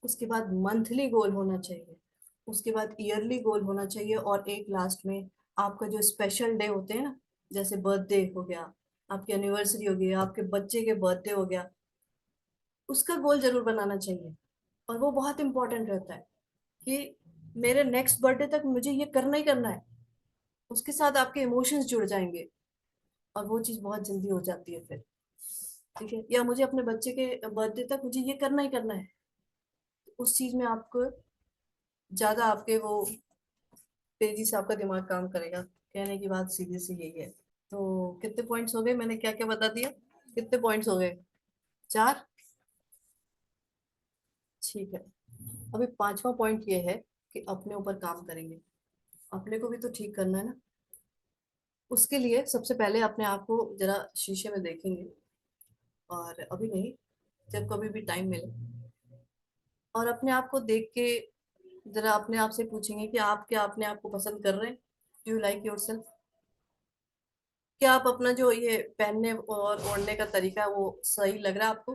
उसके बाद मंथली गोल होना चाहिए, उसके बाद ईयरली गोल होना चाहिए, और एक लास्ट में आपका जो स्पेशल डे होते हैं ना, जैसे बर्थडे हो गया, आपकी एनिवर्सरी हो गई, आपके बच्चे के बर्थडे हो गया, उसका गोल जरूर बनाना चाहिए। और वो बहुत इंपॉर्टेंट रहता है कि मेरे नेक्स्ट बर्थडे तक मुझे ये करना ही करना है। उसके साथ आपके इमोशंस जुड़ जाएंगे, और वो चीज बहुत जल्दी हो जाती है फिर। ठीक है? या मुझे अपने बच्चे के बर्थडे तक मुझे ये करना ही करना है, उस चीज में आपको ज्यादा आपके वो तेजी से आपका दिमाग काम करेगा। कहने की बात सीधी सी यही है। तो कितने पॉइंट्स हो गए, मैंने क्या क्या बता दिया? कितने पॉइंट्स हो गए? 4। ठीक है। अभी 5वां पॉइंट ये है कि अपने ऊपर काम करेंगे। अपने को भी तो ठीक करना है ना। उसके लिए सबसे पहले अपने आप को जरा शीशे में देखेंगे, और अभी नहीं, जब कभी भी टाइम मिले, और अपने आप को देख के जरा अपने आप से पूछेंगे कि आप क्या अपने आप को पसंद कर रहे हैं? Do you like your self? क्या आप अपना जो ये पहनने और ओढ़ने का तरीका है वो सही लग रहा है आपको?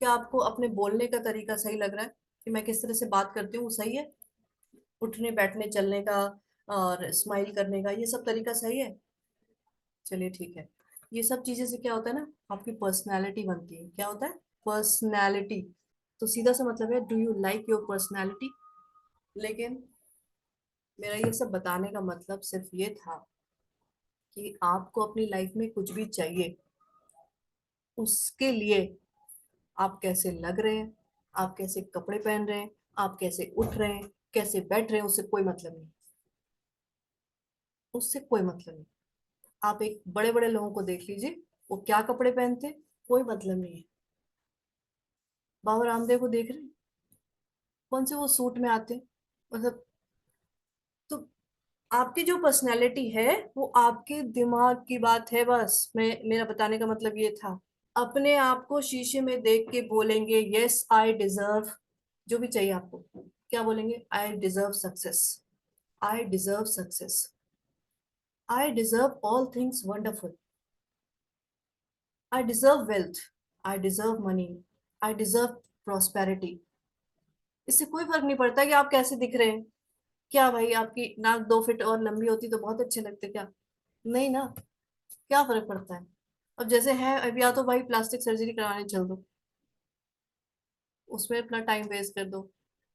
क्या आपको अपने बोलने का तरीका सही लग रहा है, कि मैं किस तरह से बात करती हूँ वो सही है? उठने बैठने चलने का और स्माइल करने का, ये सब तरीका सही है? चलिए ठीक है। ये सब चीजें से क्या होता है ना, आपकी पर्सनैलिटी बनती है। क्या होता है? पर्सनैलिटी। तो सीधा सा मतलब है, do you like your personality? लेकिन मेरा ये सब बताने का मतलब सिर्फ ये था कि आपको अपनी लाइफ में कुछ भी चाहिए, उसके लिए आप कैसे लग रहे हैं, आप कैसे कपड़े पहन रहे हैं, आप कैसे उठ रहे हैं, कैसे बैठ रहे हैं, उससे कोई मतलब नहीं। उससे कोई मतलब नहीं। आप एक बड़े बड़े लोगों को देख लीजिए, वो क्या कपड़े पहनते हैं, कोई मतलब नहीं है। बाबा रामदेव को देख रहे हैं, कौन से वो सूट में आते हैं, मतलब। तो आपकी जो पर्सनैलिटी है वो आपके दिमाग की बात है, बस मैं, मेरा बताने का मतलब ये था। अपने आप को शीशे में देख के बोलेंगे यस आई डिजर्व, जो भी चाहिए आपको, क्या बोलेंगे? I deserve success, I deserve success, I deserve all things wonderful, I deserve wealth, I deserve money, I deserve prosperity. इससे कोई फर्क नहीं पड़ता कि आप कैसे दिख रहे हैं। क्या भाई, आपकी नाक 2 फीट और लंबी होती तो बहुत अच्छे लगते क्या? नहीं ना, क्या फर्क पड़ता है? अब जैसे है अब, या तो भाई प्लास्टिक सर्जरी कराने चल दो, उसमें अपना टाइम वेस्ट कर दो,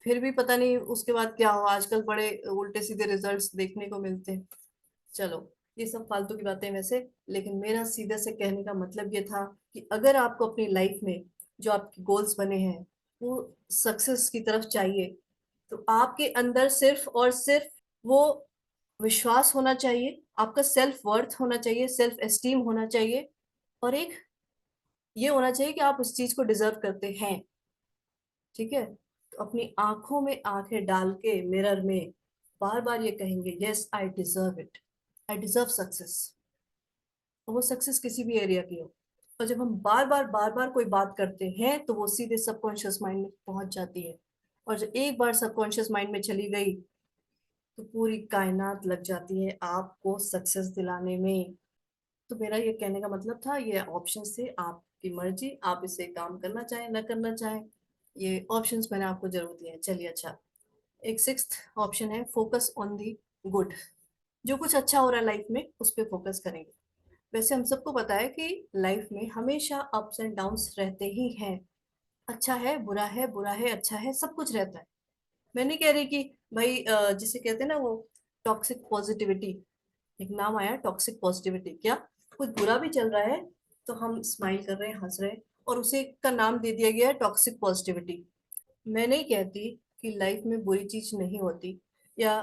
फिर भी पता नहीं उसके बाद क्या हो। आजकल बड़े उल्टे सीधे रिजल्ट्स देखने को मिलते हैं। चलो, ये सब फालतू की बातें वैसे, लेकिन मेरा सीधे से कहने का मतलब ये था कि अगर आपको अपनी लाइफ में जो आपके गोल्स बने हैं वो सक्सेस की तरफ चाहिए, तो आपके अंदर सिर्फ और सिर्फ वो विश्वास होना चाहिए, आपका सेल्फ वर्थ होना चाहिए, सेल्फ एस्टीम होना चाहिए, और एक ये होना चाहिए कि आप उस चीज को डिजर्व करते हैं। ठीक है? तो अपनी आंखों में आंखें डाल के मिरर में बार बार ये कहेंगे yes I deserve it, I deserve success. और वो सक्सेस किसी भी एरिया की हो। और जब हम बार बार कोई बात करते हैं तो वो सीधे सबकॉन्शियस माइंड में पहुंच जाती है, और जब एक बार सबकॉन्शियस माइंड में चली गई तो पूरी कायनात लग जाती है आपको सक्सेस दिलाने में। तो मेरा ये कहने का मतलब था, ये ऑप्शन थे, आपकी मर्जी, आप इसे काम करना चाहें न करना चाहें, ये ऑप्शंस मैंने आपको जरूर दिए हैं। चलिए, अच्छा, एक सिक्स्थ ऑप्शन है, फोकस ऑन दी गुड। जो कुछ अच्छा हो रहा है लाइफ में उस पर फोकस करेंगे। वैसे हम सबको पता है कि लाइफ में हमेशा अप्स एंड डाउन्स रहते ही हैं। अच्छा है, बुरा है, बुरा है, अच्छा है, सब कुछ रहता है। मैं नहीं कह रही कि भाई जिसे कहते हैं ना वो टॉक्सिक पॉजिटिविटी, एक नाम आया टॉक्सिक पॉजिटिविटी, क्या कुछ बुरा भी चल रहा है तो हम स्माइल कर रहे हैं, हंस रहे हैं, और उसे का नाम दे दिया गया है टॉक्सिक पॉजिटिविटी। मैं नहीं कहती कि लाइफ में बुरी चीज नहीं होती, या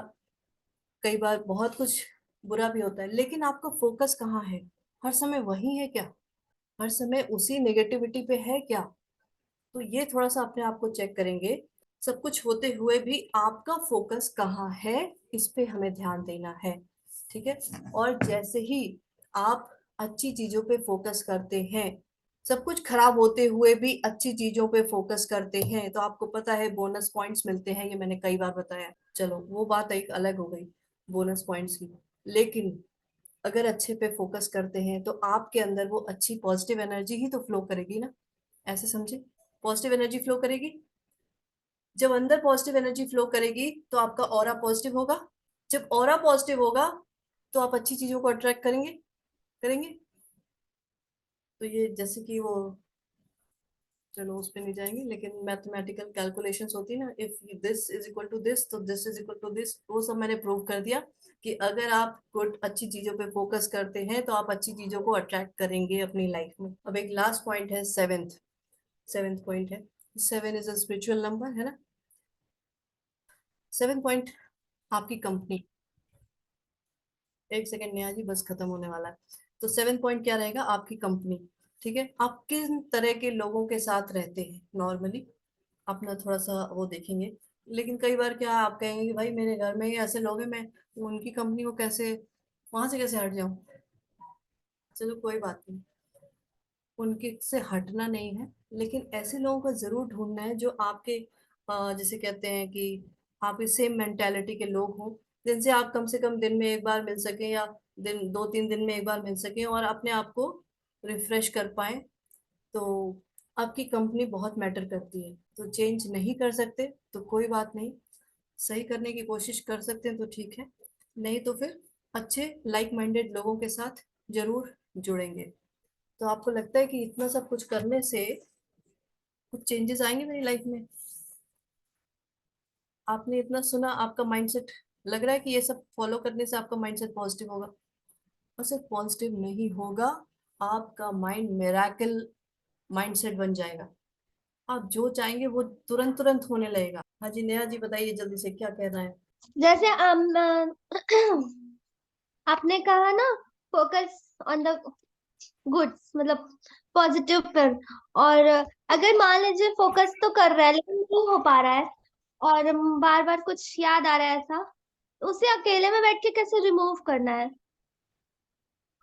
कई बार बहुत कुछ बुरा भी होता है, लेकिन आपका फोकस कहाँ है? हर समय वही है क्या? हर समय उसी नेगेटिविटी पे है क्या? तो ये थोड़ा सा अपने आप को चेक करेंगे। सब कुछ होते हुए भी आपका फोकस कहाँ है, इस पे हमें ध्यान देना है। ठीक है? और जैसे ही आप अच्छी चीजों पे फोकस करते हैं, सब कुछ खराब होते हुए भी अच्छी चीजों पे फोकस करते हैं, तो आपको पता है बोनस पॉइंट्स मिलते हैं। ये मैंने कई बार बताया, चलो वो बात एक अलग हो गई बोनस पॉइंट्स की। लेकिन अगर अच्छे पे फोकस करते हैं तो आपके अंदर वो अच्छी पॉजिटिव एनर्जी ही तो फ्लो करेगी ना। ऐसे समझे, पॉजिटिव एनर्जी फ्लो करेगी। जब अंदर पॉजिटिव एनर्जी फ्लो करेगी तो आपका ऑरा पॉजिटिव होगा। जब ऑरा पॉजिटिव होगा तो आप अच्छी चीजों को अट्रैक्ट करेंगे, करेंगे। तो ये जैसे कि वो, चलो उस पे नहीं जाएंगे, लेकिन मैथमेटिकल कैलकुलेशंस होती है ना, if this is equal to this तो this is equal to this, वो सब मैंने प्रूव कर दिया कि अगर आप गुड अच्छी चीजों पे फोकस करते हैं तो आप अच्छी चीजों को अट्रैक्ट करेंगे अपनी लाइफ में। अब एक लास्ट पॉइंट है, सेवेंथ, सेवेंथ पॉइंट है, 7 इज अ स्पिरिचुअल नंबर, है ना। सेवेंथ पॉइंट, आपकी कंपनी। एक सेकेंड नेहा जी, बस खत्म होने वाला है। तो सेवेंथ पॉइंट क्या रहेगा? आपकी कंपनी। ठीक है, आप किन तरह के लोगों के साथ रहते हैं नॉर्मली, अपना थोड़ा सा वो देखेंगे। लेकिन कई बार क्या आप कहेंगे कि भाई मेरे घर में ही ऐसे लोग हैं, मैं उनकी कंपनी को कैसे, वहां से कैसे हट जाऊं? चलो कोई बात नहीं, उनके से हटना नहीं है, लेकिन ऐसे लोगों को जरूर ढूंढना है जो आपके जिसे कहते हैं कि आपकी सेम मेंटेलिटी के लोग हों, जिनसे आप कम से कम दिन में एक बार मिल सकें, या दिन 2-3 दिन में एक बार मिल सकें, और अपने आप को रिफ्रेश कर पाए। तो आपकी कंपनी बहुत मैटर करती है। तो चेंज नहीं कर सकते तो कोई बात नहीं, सही करने की कोशिश कर सकते हैं तो ठीक है, नहीं तो फिर अच्छे लाइक माइंडेड लोगों के साथ जरूर जुड़ेंगे। तो आपको लगता है कि इतना सब कुछ करने से कुछ चेंजेस आएंगे मेरी लाइफ में? आपने इतना सुना, आपका माइंडसेट लग रहा है कि ये सब फॉलो करने से आपका माइंडसेट पॉजिटिव होगा? और सिर्फ पॉजिटिव नहीं होगा, आपका माइंड मिराकल माइंडसेट बन जाएगा। आप जो चाहेंगे वो तुरंत तुरंत होने लगेगा। हाँ जी, नेहा जी बताइए जल्दी से, क्या कहना है? जैसे आपने कहा ना, फोकस ऑन द गुड्स, मतलब पॉजिटिव पर। और अगर मान लीजिए फोकस तो कर रहा है लेकिन नहीं हो पा रहा है, और बार बार कुछ याद आ रहा है ऐसा, तो उसे अकेले में बैठ के कैसे रिमूव करना है?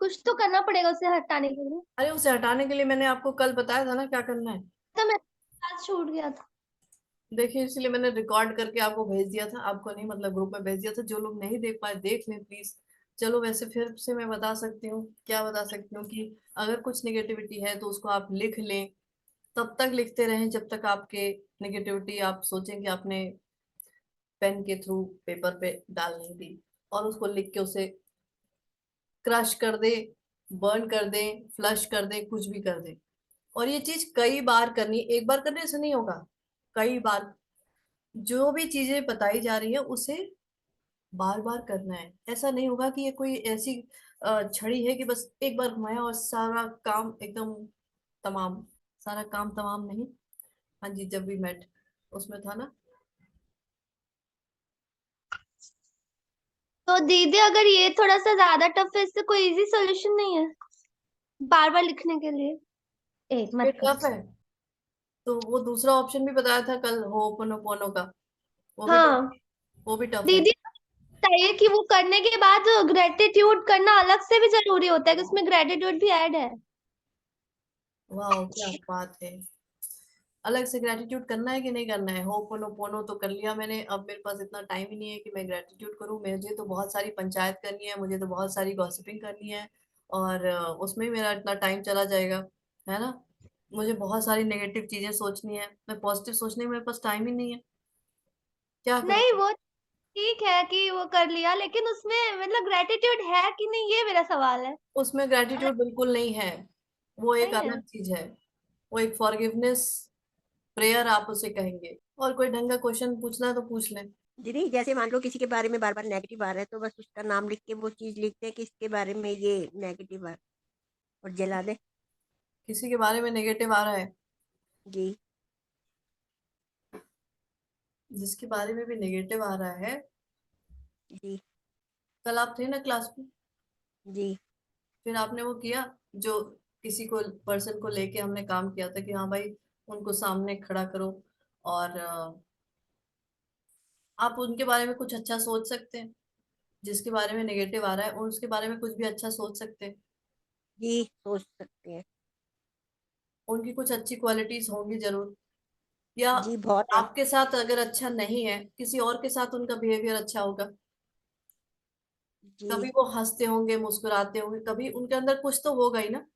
कुछ तो करना पड़ेगा उसे हटाने के लिए। अरे उसे हटाने के लिए मैंने आपको कल बताया था ना क्या करना है। तो मेरा क्लास छूट गया था। देखिए इसलिए मैंने रिकॉर्ड करके आपको भेज दिया था, आपको नहीं मतलब ग्रुप में भेज दिया था। जो लोग नहीं देख पाए देख लें प्लीज। चलो वैसे फिर से मैं बता सकती हूँ, क्या बता सकती हूँ कि अगर कुछ निगेटिविटी है तो उसको आप लिख लें। तब तक लिखते रहें जब तक आपके निगेटिविटी आप सोचें कि आपने पेन के थ्रू पेपर पे डाल नहीं दी। और उसको लिख के उसे क्रश कर दे, बर्न कर दे, फ्लश कर दे, कुछ भी कर दे। और ये चीज कई बार करनी, एक बार करने से नहीं होगा, कई बार। जो भी चीजें बताई जा रही है उसे बार बार करना है। ऐसा नहीं होगा कि ये कोई ऐसी छड़ी है कि बस एक बार घुमाया और सारा काम एकदम तमाम। सारा काम तमाम नहीं। हाँ जी, जब भी मेट उसमें था ना। तो दीदी अगर ये थोड़ा सा ज्यादा टफ है, इससे कोई इजी सॉल्यूशन नहीं है बार बार लिखने के लिए? एक ये मत कर। टफ है तो वो दूसरा ऑप्शन भी बताया था कल, होपोनोपोनो का। वो भी टफ, हाँ वो भी टफ है। दीदी, चाहिए कि वो करने के बाद ग्रेटिट्यूड करना अलग से भी जरूरी होता है, कि उसमें ग्रेटिट्यूड भी ऐड है। वाह क्या बात है। अलग से ग्रेटिट्यूड करना है कि नहीं करना है? होपोनोपोनो तो कर लिया मैंने, अब मेरे पास इतना टाइम ही नहीं है कि मैं ग्रेटिट्यूड करूं। मुझे तो बहुत सारी पंचायत करनी है, मुझे तो बहुत सारी गॉसिपिंग करनी है। और उसमें ही मेरा इतना टाइम चला जाएगा, है ना। मुझे बहुत सारी नेगेटिव चीजें सोचनी है, मैं पॉजिटिव सोचने में मेरे पास टाइम ही नहीं है। क्या करूं? नहीं वो ठीक है कि वो कर लिया, लेकिन उसमें मतलब ग्रेटिट्यूड है कि नहीं, ये मेरा सवाल है। उसमें अगर ग्रेटिट्यूड बिल्कुल नहीं है। वो एक नहीं है अलग चीज है। वो एक फॉरगिवनेस प्रेयर आप उसे कहेंगे। और कोई ढंग का क्वेश्चन पूछना है तो पूछ लें। दीदी जैसे मान लो किसी के बारे में बार बार नेगेटिव आ रहा है, तो बस उसका नाम लिख के वो चीज लिखते हैं कि इसके बारे में ये नेगेटिव आ, और जला दे। किसी के बारे में नेगेटिव आ रहा है? जी। जिसके बारे में भी नेगेटिव आ रहा है। जी। कल आप थे ना क्लास में? जी। फिर आपने वो किया जो किसी को पर्सन को लेके हमने काम किया था कि हाँ भाई उनको सामने खड़ा करो। और आप उनके बारे में कुछ अच्छा सोच सकते हैं। जिसके बारे में नेगेटिव आ रहा है और उसके बारे में कुछ भी अच्छा सोच सकते हैं। जी सोच सकते हैं। उनकी कुछ अच्छी क्वालिटीज होंगी जरूर। या जी बहुत है। आपके साथ अगर अच्छा नहीं है, किसी और के साथ उनका बिहेवियर अच्छा होगा। जी। कभी वो हंसते होंगे, मुस्कुराते होंगे, कभी उनके अंदर कुछ तो होगा ही ना।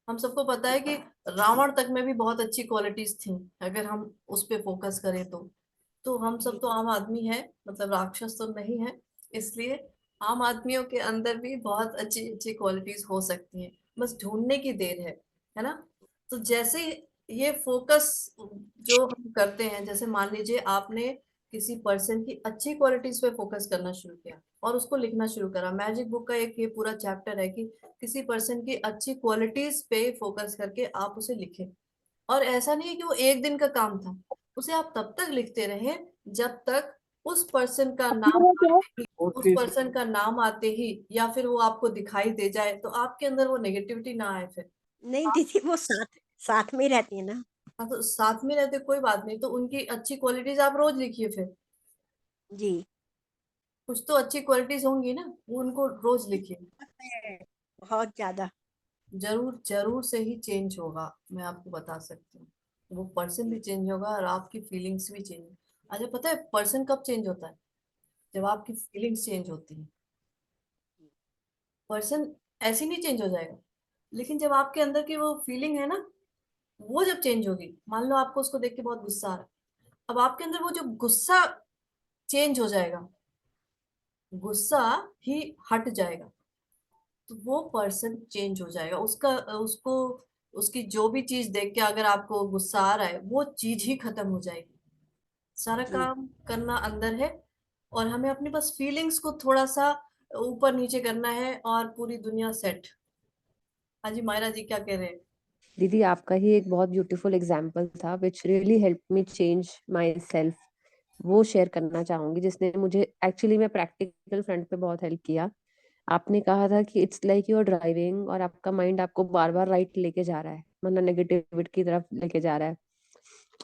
हम सबको पता है कि रावण तक में भी बहुत अच्छी क्वालिटीज थी, अगर हम उस पे फोकस करें तो हम सब जी। तो आम आदमी है, मतलब राक्षस तो नहीं है। इसलिए आम आदमियों के अंदर भी बहुत अच्छी अच्छी क्वालिटीज हो सकती हैं। बस ढूंढने की देर है ना। तो जैसे ये फोकस जो हम करते हैं, जैसे मान लीजिए आपने किसी पर्सन की अच्छी क्वालिटीज पे फोकस करना शुरू किया और उसको लिखना शुरू करा। मैजिक बुक का एक ये पूरा चैप्टर है कि किसी पर्सन की अच्छी क्वालिटीज पे फोकस करके आप उसे लिखें। और ऐसा नहीं है कि वो एक दिन का काम था, उसे आप तब तक लिखते रहे जब तक उस पर्सन का नाम आते ही, उस पर्सन का नाम आते ही या फिर वो आपको दिखाई दे जाए तो आपके अंदर वो नेगेटिविटी ना आए फिर। नहीं दीदी वो साथ साथ में ही रहती है ना। हाँ तो साथ में रहते कोई बात नहीं, तो उनकी अच्छी क्वालिटीज आप रोज लिखिए फिर। जी। कुछ तो अच्छी क्वालिटीज होंगी ना, वो उनको रोज लिखिए। है, बहुत ज्यादा। जरूर जरूर से ही चेंज होगा, मैं आपको बता सकती हूँ। वो पर्सन भी जी। चेंज होगा और आपकी फीलिंग्स भी चेंज। अच्छा पता है पर्सन कब चेंज होता है? जब आपकी फीलिंग्स चेंज होती है। पर्सन ऐसे नहीं चेंज हो जाएगा, लेकिन जब आपके अंदर की वो फीलिंग है ना, वो जब चेंज होगी। मान लो आपको उसको देख के बहुत गुस्सा आ रहा है, अब आपके अंदर वो जो गुस्सा चेंज हो जाएगा, गुस्सा ही हट जाएगा, तो वो पर्सन चेंज हो जाएगा। उसका उसको उसकी जो भी चीज देख के अगर आपको गुस्सा आ रहा है वो चीज ही खत्म हो जाएगी। सारा जी। काम करना अंदर है। और हमें अपनी बस फीलिंग्स को थोड़ा सा ऊपर नीचे करना है और पूरी दुनिया सेट। हाँ जी, मायरा जी क्या कह रहे हैं? दीदी आपका ही एक बहुत ब्यूटीफुल एग्जाम्पल था which really help me change my self, वो शेयर करना चाहूंगी, जिसने मुझे एक्चुअली में प्रैक्टिकल फ्रंट पे बहुत हेल्प किया। आपने कहा था कि it's like you are driving और आपका माइंड आपको बार बार राइट लेके जा रहा है, मतलब नेगेटिविटी की तरफ लेके जा रहा है।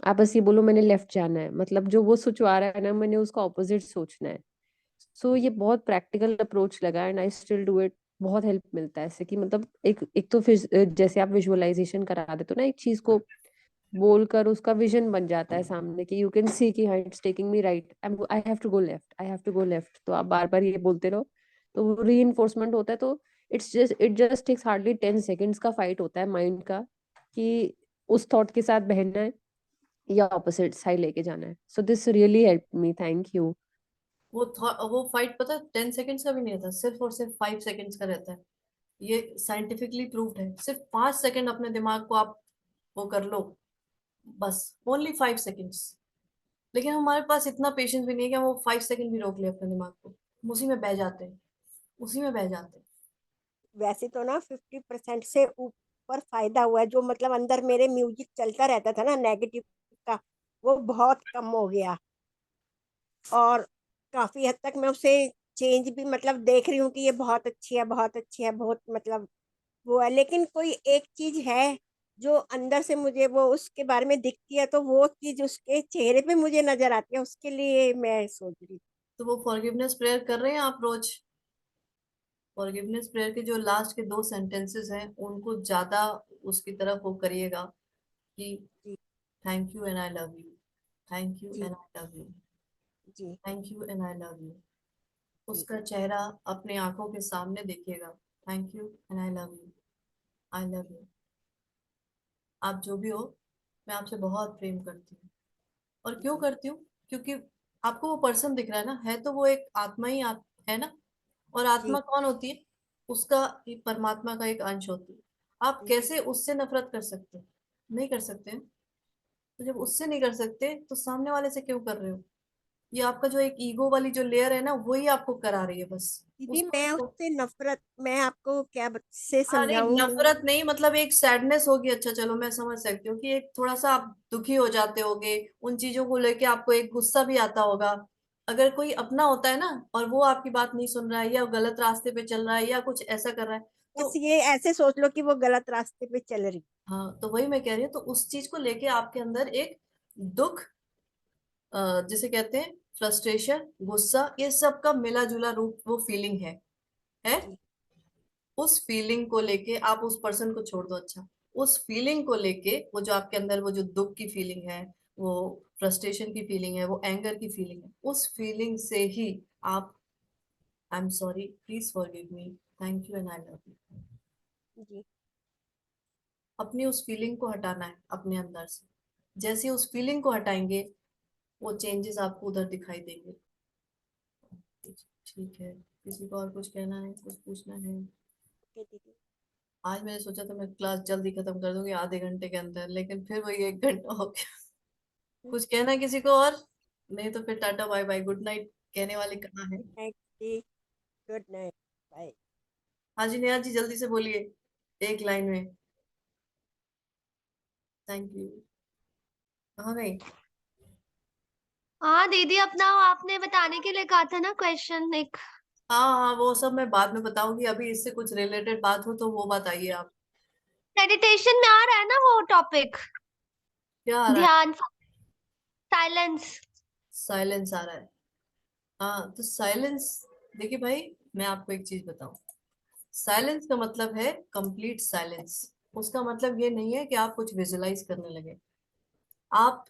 आप बस ये बोलो मैंने लेफ्ट जाना है, मतलब जो वो सोचवा रहा है ना, मैंने उसका ऑपोजिट सोचना है। सो ये बहुत प्रैक्टिकल अप्रोच लगा and I still do it बहुत हेल्प मिलता है इससे कि मतलब एक तो फिर जैसे आप विजुअलाइजेशन करा देते हो ना एक चीज को बोलकर, उसका विजन बन जाता है सामने कि यू कैन सी कि हाँ it's taking me right, I have to go left, I have to go left. तो आप बार बार ये बोलते रहो तो वो रीइंफोर्समेंट होता है। तो it just takes hardly 10 seconds का फाइट होता है माइंड का कि उस थॉट के साथ बहना है या ऑपोजिट साइड लेके जाना है। So this really help me, thank you. वो फाइट पता है 10 सेकेंड्स का भी नहीं रहता, सिर्फ और सिर्फ 5 सेकेंड्स का रहता है। ये साइंटिफिकली प्रूव्ड है। सिर्फ 5 सेकेंड अपने दिमाग को आप वो कर लो, बस ओनली 5 सेकेंड्स। लेकिन हमारे पास इतना पेशेंस भी नहीं है कि हम वो 5 सेकेंड भी रोक ले अपने दिमाग को। हम उसी में बह जाते हैं, उसी में बह जाते हैं। वैसे तो ना 50% से ऊपर फायदा हुआ है। जो मतलब अंदर मेरे म्यूजिक चलता रहता था ना नेगेटिव का, वो बहुत कम हो गया। और काफी हद तक मैं उसे चेंज भी मतलब देख रही हूँ कि ये बहुत अच्छी है, बहुत अच्छी है, बहुत मतलब वो है। लेकिन कोई एक चीज है जो अंदर से मुझे वो उसके बारे में दिखती है, तो वो चीज उसके चेहरे पे मुझे नजर आती है, उसके लिए मैं सोच रही हूँ। तो वो फॉरगिवनेस प्रेयर कर रहे हैं आप रोज? फॉरगिवनेस प्रेयर के जो लास्ट के 2 सेंटेंसेस हैं उनको ज्यादा उसकी तरफ वो करिएगा कि जी। Thank you and I love you, thank you जी। एंड आई लव यू, जी। Thank you and I love you. जी। उसका चेहरा अपने आंखों के सामने देखिएगा। Thank you and I love you, I love you. आप जो भी हो, मैं आपसे बहुत प्रेम करती हूँ। और क्यों जी। करती हूँ? क्योंकि आपको वो पर्सन दिख रहा है ना, है तो वो एक आत्मा ही है ना। और आत्मा जी। कौन होती है? उसका एक परमात्मा का एक अंश होती है। आप जी। कैसे उससे नफरत कर सकते हैं? नहीं कर सकते हैं। तो जब उससे नहीं कर सकते तो सामने वाले से क्यों कर रहे हो? ये आपका जो एक ईगो वाली जो लेयर है ना, वही आपको करा रही है बस। दीदी उसको मैं छोड़। उससे नफरत, मैं आपको क्या से अरे समझाऊं मैं। नफरत नहीं, मतलब एक सैडनेस होगी। अच्छा चलो मैं समझ सकती हूँ कि एक थोड़ा सा आप दुखी हो जाते होगे उन चीजों को लेके, आपको एक गुस्सा भी आता होगा। अगर कोई अपना होता है ना और वो आपकी बात नहीं सुन रहा है या गलत रास्ते पे चल रहा है या कुछ ऐसा कर रहा है बस तो। ये ऐसे सोच लो कि वो गलत रास्ते पे चल रही। हाँ, तो वही मैं कह रही हूँ। तो उस चीज को लेके आपके अंदर एक दुख, जिसे कहते हैं फ्रस्ट्रेशन, गुस्सा, ये सब का मिला जुला रूप वो फीलिंग है। जी। उस फीलिंग को लेके आप उस पर्सन को छोड़ दो। अच्छा, उस फीलिंग को लेके वो जो आपके अंदर वो जो दुख की फीलिंग है, वो फ्रस्ट्रेशन की फीलिंग है, वो एंगर की फीलिंग है, उस फीलिंग से ही आप I am sorry, please forgive me, thank you and I love you, जी। अपनी उस फीलिंग को हटाना है अपने अंदर से। जैसे उस फीलिंग को हटाएंगे वो चेंजेस आपको उधर दिखाई देंगे। ठीक है, किसी को और कुछ कहना है, कुछ पूछना है? ओके दीदी। आज मैंने सोचा था मैं क्लास जल्दी खत्म कर दूंगी आधे घंटे के अंदर, लेकिन फिर वही 1 घंटा हो गया। कुछ कहना है किसी को और? नहीं तो फिर tata bye bye good night कहने वाले कहाँ है? थैंक जी। Good night. बाय। हाँ जी नेहा जी, जल्दी से बोलिए एक लाइन में। Thank you. कहाँ गई? हाँ दीदी, अपना आपने बताने के लिए कहा था ना क्वेश्चन एक। हाँ हाँ, वो सब मैं बाद में बताऊंगी। अभी इससे कुछ रिलेटेड बात हो तो वो बताइए आप। मेडिटेशन में आ रहा है ना वो टॉपिक, क्या आ रहा है? ध्यान, साइलेंस। साइलेंस आ रहा है। हाँ तो साइलेंस, देखिए भाई, मैं आपको एक चीज बताऊं। साइलेंस का मतलब है कंप्लीट साइलेंस। उसका मतलब ये नहीं है कि आप कुछ विजुलाइज करने लगे। आप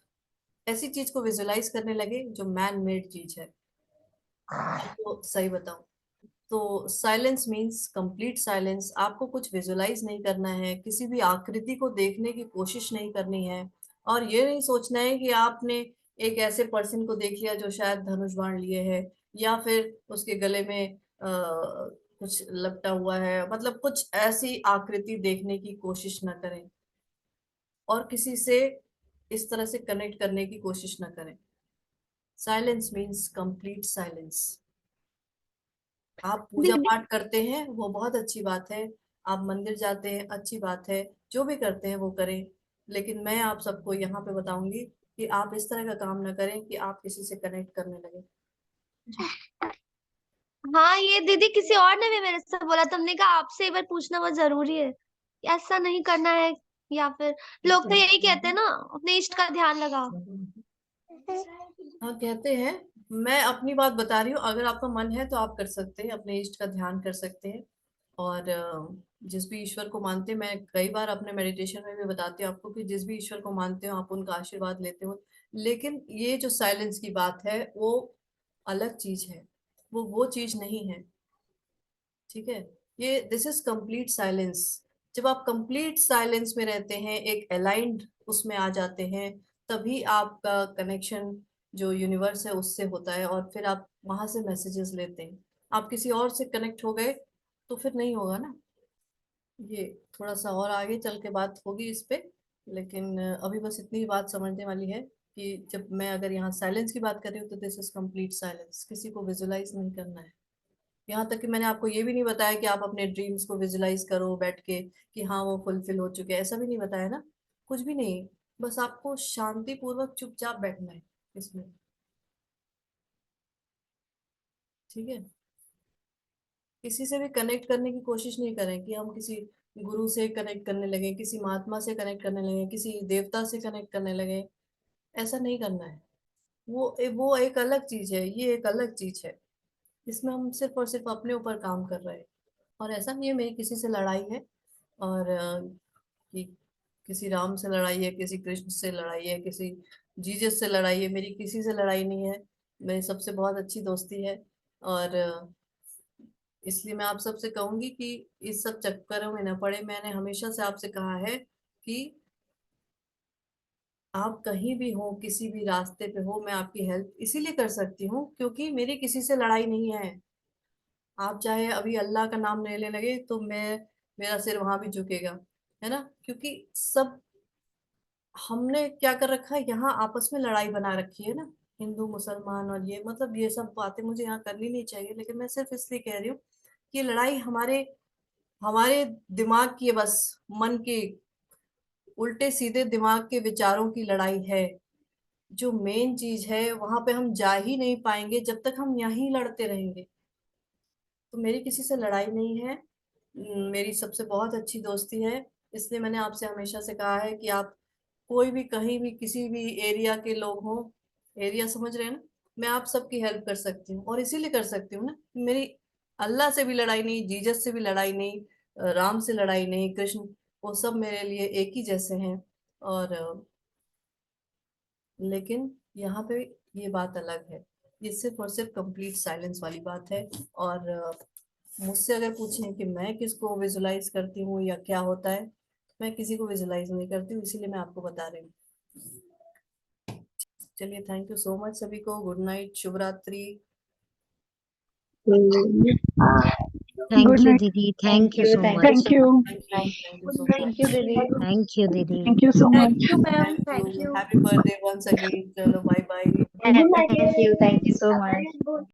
ऐसी चीज को विजुलाइज करने लगे जो मैन मेड चीज है। आपको सही बताऊं तो साइलेंस मींस कंप्लीट साइलेंस। आपको कुछ विजुलाइज नहीं करना है, किसी भी आकृति को देखने की कोशिश नहीं करनी है। और ये नहीं सोचना है कि आपने एक ऐसे पर्सन को देख लिया जो शायद धनुष बाण लिए है, या फिर उसके गले में कुछ लपटा हुआ है। मतलब कुछ ऐसी आकृति देखने की कोशिश ना करें और किसी से इस तरह से कनेक्ट करने की कोशिश ना करें। Silence means complete silence. आप पूजा दीदी, पाठ करते हैं वो बहुत अच्छी बात है, आप मंदिर जाते हैं अच्छी बात है, जो भी करते हैं वो करें। लेकिन मैं आप सबको यहाँ पे बताऊंगी कि आप इस तरह का काम ना करें कि आप किसी से कनेक्ट करने लगे। हाँ ये दीदी किसी और ने भी मेरे से बोला, तुमने कहा आपसे एक बार पूछना बहुत जरूरी है, ऐसा नहीं करना है। या फिर लोग तो यही कहते हैं ना, अपने इष्ट का ध्यान लगाओ। हाँ कहते हैं। मैं अपनी बात बता रही हूँ, अगर आपका मन है तो आप कर सकते हैं, अपने इष्ट का ध्यान कर सकते हैं। और जिस भी ईश्वर को मानते, मैं कई बार अपने मेडिटेशन में भी बताती हूँ आपको कि जिस भी ईश्वर को मानते हो आप उनका आशीर्वाद लेते हो, लेकिन ये जो साइलेंस की बात है वो अलग चीज है, वो चीज नहीं है। ठीक है, ये दिस इज कंप्लीट साइलेंस। जब आप कंप्लीट साइलेंस में रहते हैं, एक अलाइंड उसमें आ जाते हैं, तभी आपका कनेक्शन जो यूनिवर्स है उससे होता है, और फिर आप वहां से मैसेजेस लेते हैं। आप किसी और से कनेक्ट हो गए तो फिर नहीं होगा ना। ये थोड़ा सा और आगे चल के बात होगी इस पे, लेकिन अभी बस इतनी ही बात समझने वाली है कि जब मैं अगर यहाँ साइलेंस की बात कर रही हूँ तो दिस इज कंप्लीट साइलेंस, किसी को विजुलाइज नहीं करना है। यहाँ तक कि मैंने आपको ये भी नहीं बताया कि आप अपने ड्रीम्स को विजुलाइज करो बैठ के कि हाँ वो फुलफिल हो चुके हैं, ऐसा भी नहीं बताया ना, कुछ भी नहीं। बस आपको शांति पूर्वक चुपचाप बैठना है इसमें। ठीक है, किसी से भी कनेक्ट करने की कोशिश नहीं करें कि हम किसी गुरु से कनेक्ट करने लगे, किसी महात्मा से कनेक्ट करने लगे, किसी देवता से कनेक्ट करने लगे। ऐसा नहीं करना है। वो एक अलग चीज है, ये एक अलग चीज है। इसमें हम सिर्फ और सिर्फ अपने ऊपर काम कर रहे हैं। और ऐसा नहीं है मेरी किसी से लड़ाई है, और कि किसी राम से लड़ाई है, किसी कृष्ण से लड़ाई है, किसी जीसस से लड़ाई है, मेरी किसी से लड़ाई नहीं है। मेरी सबसे बहुत अच्छी दोस्ती है। और इसलिए मैं आप सबसे कहूंगी कि इस सब चक्करों में न पड़े। मैंने हमेशा से आपसे कहा है कि आप कहीं भी हो, किसी भी रास्ते पे हो, मैं आपकी हेल्प इसीलिए कर सकती हूँ क्योंकि मेरी किसी से लड़ाई नहीं है। आप चाहे अभी अल्लाह का नाम लेने लगे तो मेरा सिर वहां भी झुकेगा, है ना, क्योंकि सब हमने क्या कर रखा है, यहाँ आपस में लड़ाई बना रखी है ना, हिंदू मुसलमान, और ये मतलब ये सब बातें मुझे यहाँ करनी नहीं चाहिए, लेकिन मैं सिर्फ इसलिए कह रही हूँ कि ये लड़ाई हमारे हमारे दिमाग की है, बस मन के उल्टे सीधे दिमाग के विचारों की लड़ाई है। जो मेन चीज है वहां पे हम जा ही नहीं पाएंगे जब तक हम यहीं लड़ते रहेंगे। तो मेरी किसी से लड़ाई नहीं है। मेरी सबसे बहुत अच्छी दोस्ती है। इसलिए मैंने आपसे हमेशा से कहा है कि आप कोई भी कहीं भी किसी भी एरिया के लोग हों, एरिया समझ रहे हैं ना, मैं आप सबकी हेल्प कर सकती हूँ, और इसीलिए कर सकती हूँ ना, मेरी अल्लाह से भी लड़ाई नहीं, जीसस से भी लड़ाई नहीं, राम से लड़ाई नहीं, कृष्ण, वो सब मेरे लिए एक ही जैसे हैं। और लेकिन यहाँ पे ये बात अलग है, ये सिर्फ और सिर्फ कंप्लीट साइलेंस वाली बात है। और मुझसे अगर पूछें कि मैं किसको विजुलाइज करती हूँ या क्या होता है, मैं किसी को विजुलाइज नहीं करती हूँ, इसीलिए मैं आपको बता रही हूँ। चलिए, थैंक यू सो मच सभी को, गुड नाइट, शुभ रात्रि। Thank Good you, night. Didi. Thank you so much. Thank you. Thank you so Thank you, much. Didi. Thank you, Didi. Thank you so much. Thank you, ma'am. Thank Thank you, you. Happy birthday once again, चलो bye bye. Thank you. Thank you so much.